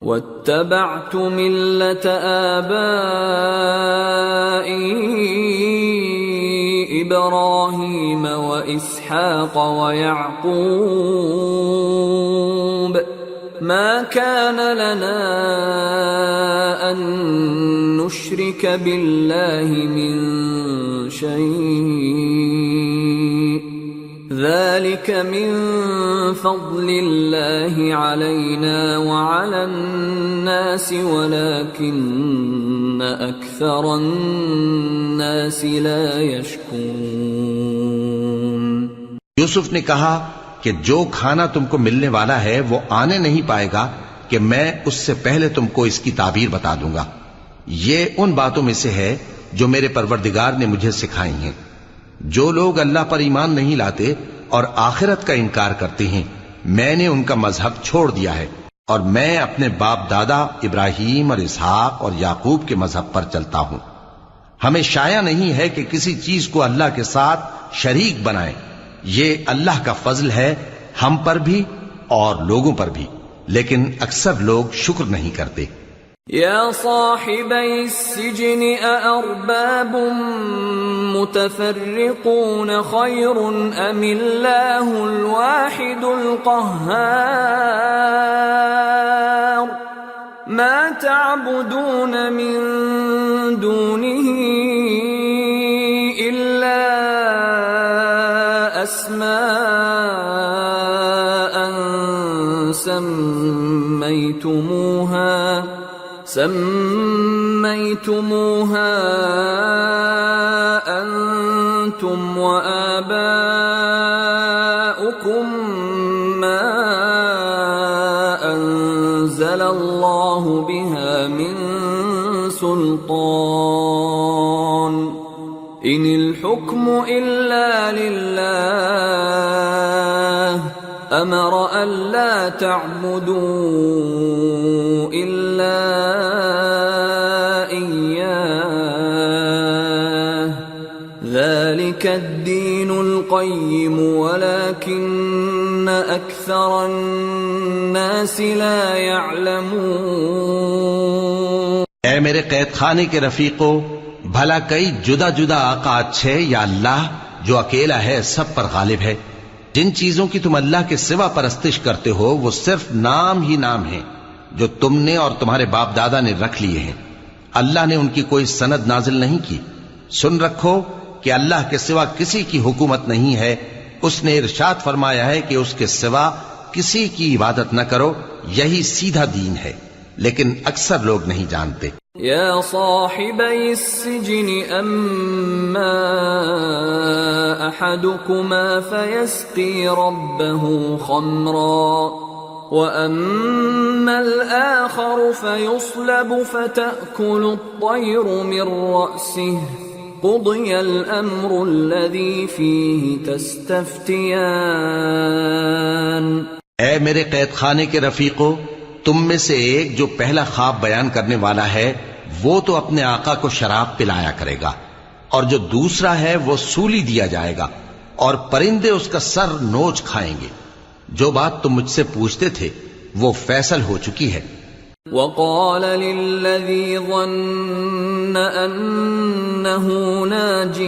واتبعت ملة آبائي إبراهيم وإسحاق ويعقوب ما كان لنا أن نشرك بالله من شيء ذلك من فضل الله علينا وعلى الناس ولكن أكثر الناس لا يشكرون۔ یوسف نے کہا کہ جو کھانا تم کو ملنے والا ہے وہ آنے نہیں پائے گا کہ میں اس سے پہلے تم کو اس کی تعبیر بتا دوں گا۔ یہ ان باتوں میں سے ہے جو میرے پروردگار نے مجھے سکھائی ہیں۔ جو لوگ اللہ پر ایمان نہیں لاتے اور آخرت کا انکار کرتے ہیں، میں نے ان کا مذہب چھوڑ دیا ہے اور میں اپنے باپ دادا ابراہیم اور اسحاق اور یعقوب کے مذہب پر چلتا ہوں۔ ہمیں شایع نہیں ہے کہ کسی چیز کو اللہ کے ساتھ شریک بنائیں، یہ اللہ کا فضل ہے ہم پر بھی اور لوگوں پر بھی، لیکن اکثر لوگ شکر نہیں کرتے۔ یا صاحبی السجن أأرباب متفرقون خیر ام اللہ الواحد القہار ما تعبدون من دونه إلا أسماء سميتموها أنتم وآباؤكم ما أنزل الله بها من سلطان إن الحكم إلا لله أمر ألا تعبدوا إلا إياه ذلك الدين القيم ولكن أكثر الناس لا يعلمون۔ اے میرے قید خانے کے رفیقو، بھلا کئی جدا جدا آقا اچھے یا اللہ جو اکیلا ہے سب پر غالب ہے؟ جن چیزوں کی تم اللہ کے سوا پرستش کرتے ہو وہ صرف نام ہی نام ہیں جو تم نے اور تمہارے باپ دادا نے رکھ لیے ہیں، اللہ نے ان کی کوئی سند نازل نہیں کی۔ سن رکھو کہ اللہ کے سوا کسی کی حکومت نہیں ہے، اس نے ارشاد فرمایا ہے کہ اس کے سوا کسی کی عبادت نہ کرو، یہی سیدھا دین ہے۔ لیکن اکثر لوگ نہیں جانتے. يا صاحبي السجن أما أحدكما فيسقي ربه خمرا وأما الآخر فيصلب فتأكل الطير من رأسه قضي الأمر الذي فيه تستفتيان. اے میرے قید خانے کے رفیقو، تم میں سے ایک جو پہلا خواب بیان کرنے والا ہے وہ تو اپنے آقا کو شراب پلایا کرے گا، اور جو دوسرا ہے وہ سولی دیا جائے گا، اور پرندے اس کا سر نوچ کھائیں گے. جو بات تم مجھ سے پوچھتے تھے وہ فیصل ہو چکی ہے. وقال للذي ظن أنه ناج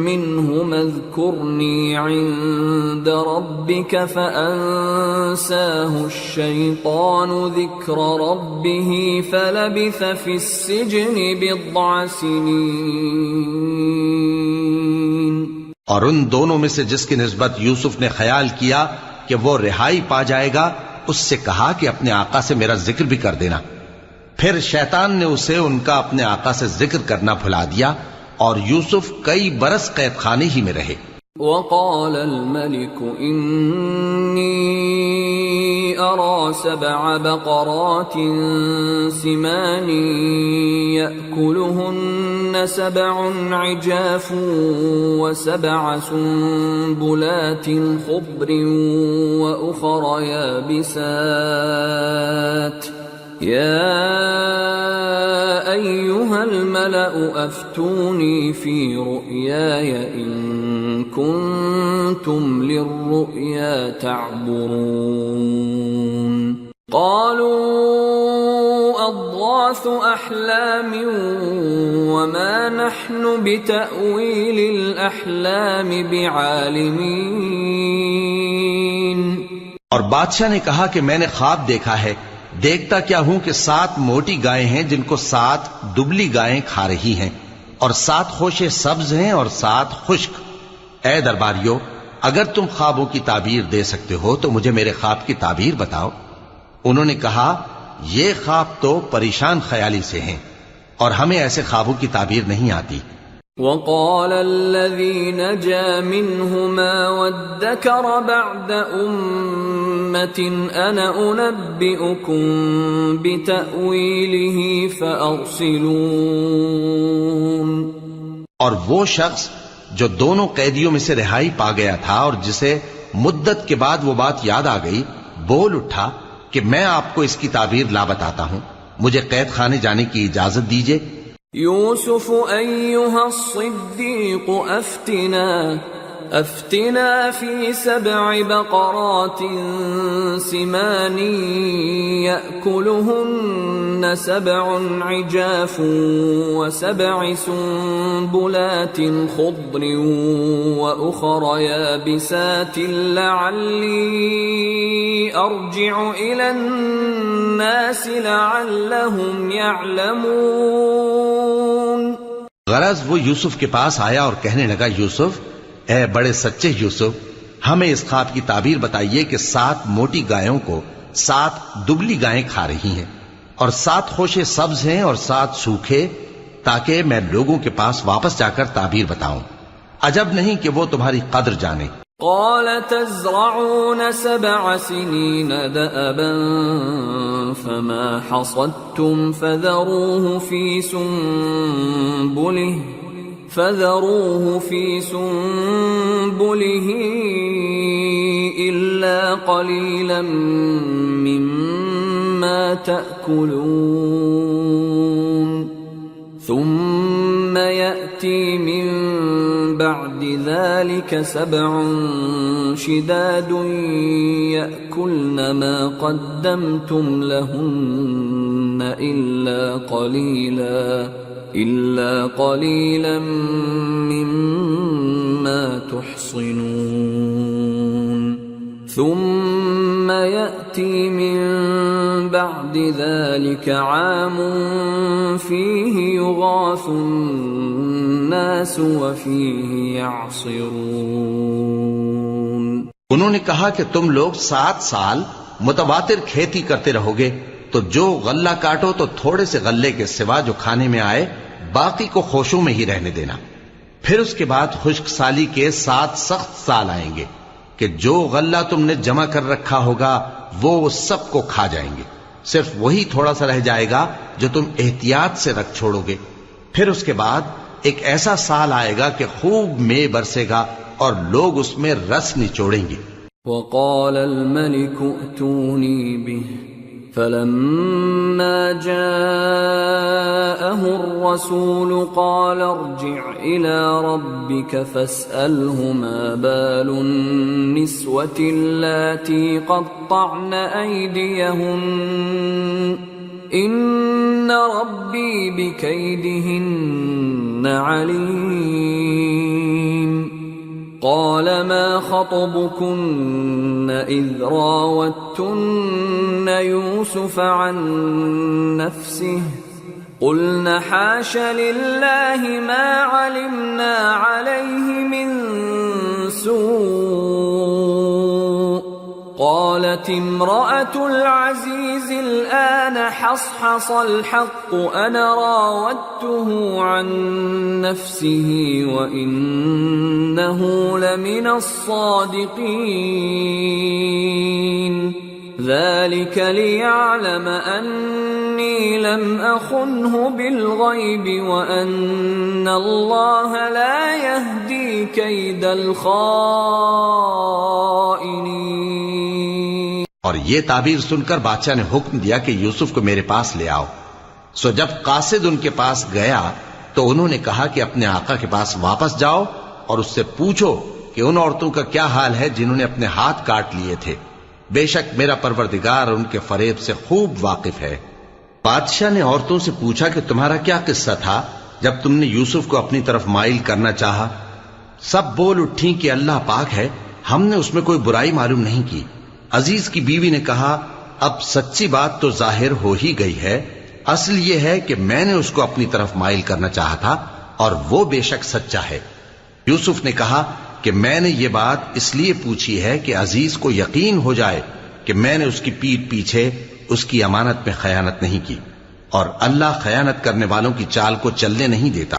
منهما اذكرني عند ربك فأنساه الشيطان ذكر ربه فلبث في السجن 10 سنين. اور ان دونوں میں سے جس کی نسبت یوسف نے خیال کیا کہ وہ رہائی پا جائے گا، اس سے کہا کہ اپنے آقا سے میرا ذکر بھی کر دینا. پھر شیطان نے اسے ان کا اپنے آقا سے ذکر کرنا بھلا دیا، اور یوسف کئی برس قید خانے ہی میں رہے. وقال الملك إني أرى 7 بقرات سمان يأكلهن 7 عجاف و7 سنبلات خضر وأخر يابسات يا أيها الملأ أفتوني في رؤياي إن كنتم للرؤيا تعبرون. قالوا أضغاث أحلام وما نحن بتأويل الأحلام بعالمين. اور بادشاہ نے کہا کہ میں نے خواب دیکھا ہے، دیکھتا کیا ہوں کہ 7 موٹی گائیں ہیں جن کو 7 دبلی گائیں کھا رہی ہیں، اور 7 خوشے سبز ہیں اور 7 خشک. اے درباریو، اگر تم خوابوں کی تعبیر دے سکتے ہو تو مجھے میرے خواب کی تعبیر بتاؤ. انہوں نے کہا یہ خواب تو پریشان خیالی سے ہیں، اور ہمیں ایسے خوابوں کی تعبیر نہیں آتی. وقال الذي نجا منهما وادكر بعد أمة أنا أنبئكم بتأويله فأرسلون. اور وہ شخص جو دونوں قیدیوں میں سے رہائی پا گیا تھا اور جسے مدت کے بعد وہ بات یاد آ گئی، بول اٹھا کہ میں آپ کو اس کی تعبیر لا بتاتا ہوں، مجھے قید خانے جانے کی اجازت دیجیے. يوسف أيها الصديق أفتنا في 7 بقرات سمان يأكلهن 7 عجاف و7 سنبلات خضر وأخر يابسات لعلي أرجع إلى الناس لعلهم يعلمون. غرض وہ یوسف کے پاس آیا اور کہنے لگا، یوسف، اے بڑے سچے یوسف، ہمیں اس خواب کی تعبیر بتائیے کہ 7 موٹی گایوں کو 7 دبلی گائیں کھا رہی ہیں، اور 7 خوشے سبز ہیں اور 7 سوکھے، تاکہ میں لوگوں کے پاس واپس جا کر تعبیر بتاؤں. عجب نہیں کہ وہ تمہاری قدر جانے. قال تزرعون 7 سنين دأبا فما حصدتم فذروه في سنبله إلا قليلا مما تأكلون. ثم يأتي من بعد ذلك 7 شداد يأكلن ما قدمتم لهن إلا قليلا مما تحصنون. ثم يأتي من بعد ذلك عام فيه يغاث الناس وفيه يعصرون. انہوں نے کہا کہ تم لوگ 7 سال متواتر کھیتی کرتے رہو گے، تو جو غلہ کاٹو تو تھوڑے سے غلے کے سوا جو کھانے میں آئے باقی کو خوشوں میں ہی رہنے دینا. پھر اس کے بعد خشک سالی کے 7 سخت سال آئیں گے کہ جو غلہ تم نے جمع کر رکھا ہوگا وہ سب کو کھا جائیں گے، صرف وہی تھوڑا سا رہ جائے گا جو تم احتیاط سے رکھ چھوڑو گے. پھر اس کے بعد ایک ایسا سال آئے گا کہ خوب مے برسے گا اور لوگ اس میں رس نچوڑیں گے. وقال الملك ائتوني به فلما جاءه الرسول قال ارجع إلى ربك فاسأله ما بال النسوة اللاتي قطعن أيديهن إن ربي بكيدهن عليم. قال ما خطبكن إذ راوتن يوسف عن نفسه قلن حاش لله ما علمنا عليه من سوء. قالت امرأة العزيز الآن حصحص الحق أنا راودته عن نفسه وإنه لمن الصادقين. ذلك ليعلم أني لم أخنه بالغيب وأن الله لا يهدي كيد الخائنين. اور یہ تعبیر سن کر بادشاہ نے حکم دیا کہ یوسف کو میرے پاس لے آؤ. سو جب قاصد ان کے پاس گیا تو انہوں نے کہا کہ اپنے آقا کے پاس واپس جاؤ اور اس سے پوچھو کہ ان عورتوں کا کیا حال ہے جنہوں نے اپنے ہاتھ کاٹ لیے تھے. بے شک میرا پروردگار ان کے فریب سے خوب واقف ہے. بادشاہ نے عورتوں سے پوچھا کہ تمہارا کیا قصہ تھا جب تم نے یوسف کو اپنی طرف مائل کرنا چاہا؟ سب بول اٹھیں کہ اللہ پاک ہے، ہم نے اس میں کوئی برائی معلوم نہیں کی. عزیز کی بیوی نے کہا اب سچی بات تو ظاہر ہو ہی گئی ہے. اصل یہ ہے کہ میں نے اس کو اپنی طرف مائل کرنا چاہا تھا اور وہ بے شک سچا ہے. یوسف نے کہا کہ میں نے یہ بات اس لیے پوچھی ہے کہ عزیز کو یقین ہو جائے کہ میں نے اس کی پیٹھ پیچھے اس کی امانت میں خیانت نہیں کی، اور اللہ خیانت کرنے والوں کی چال کو چلنے نہیں دیتا.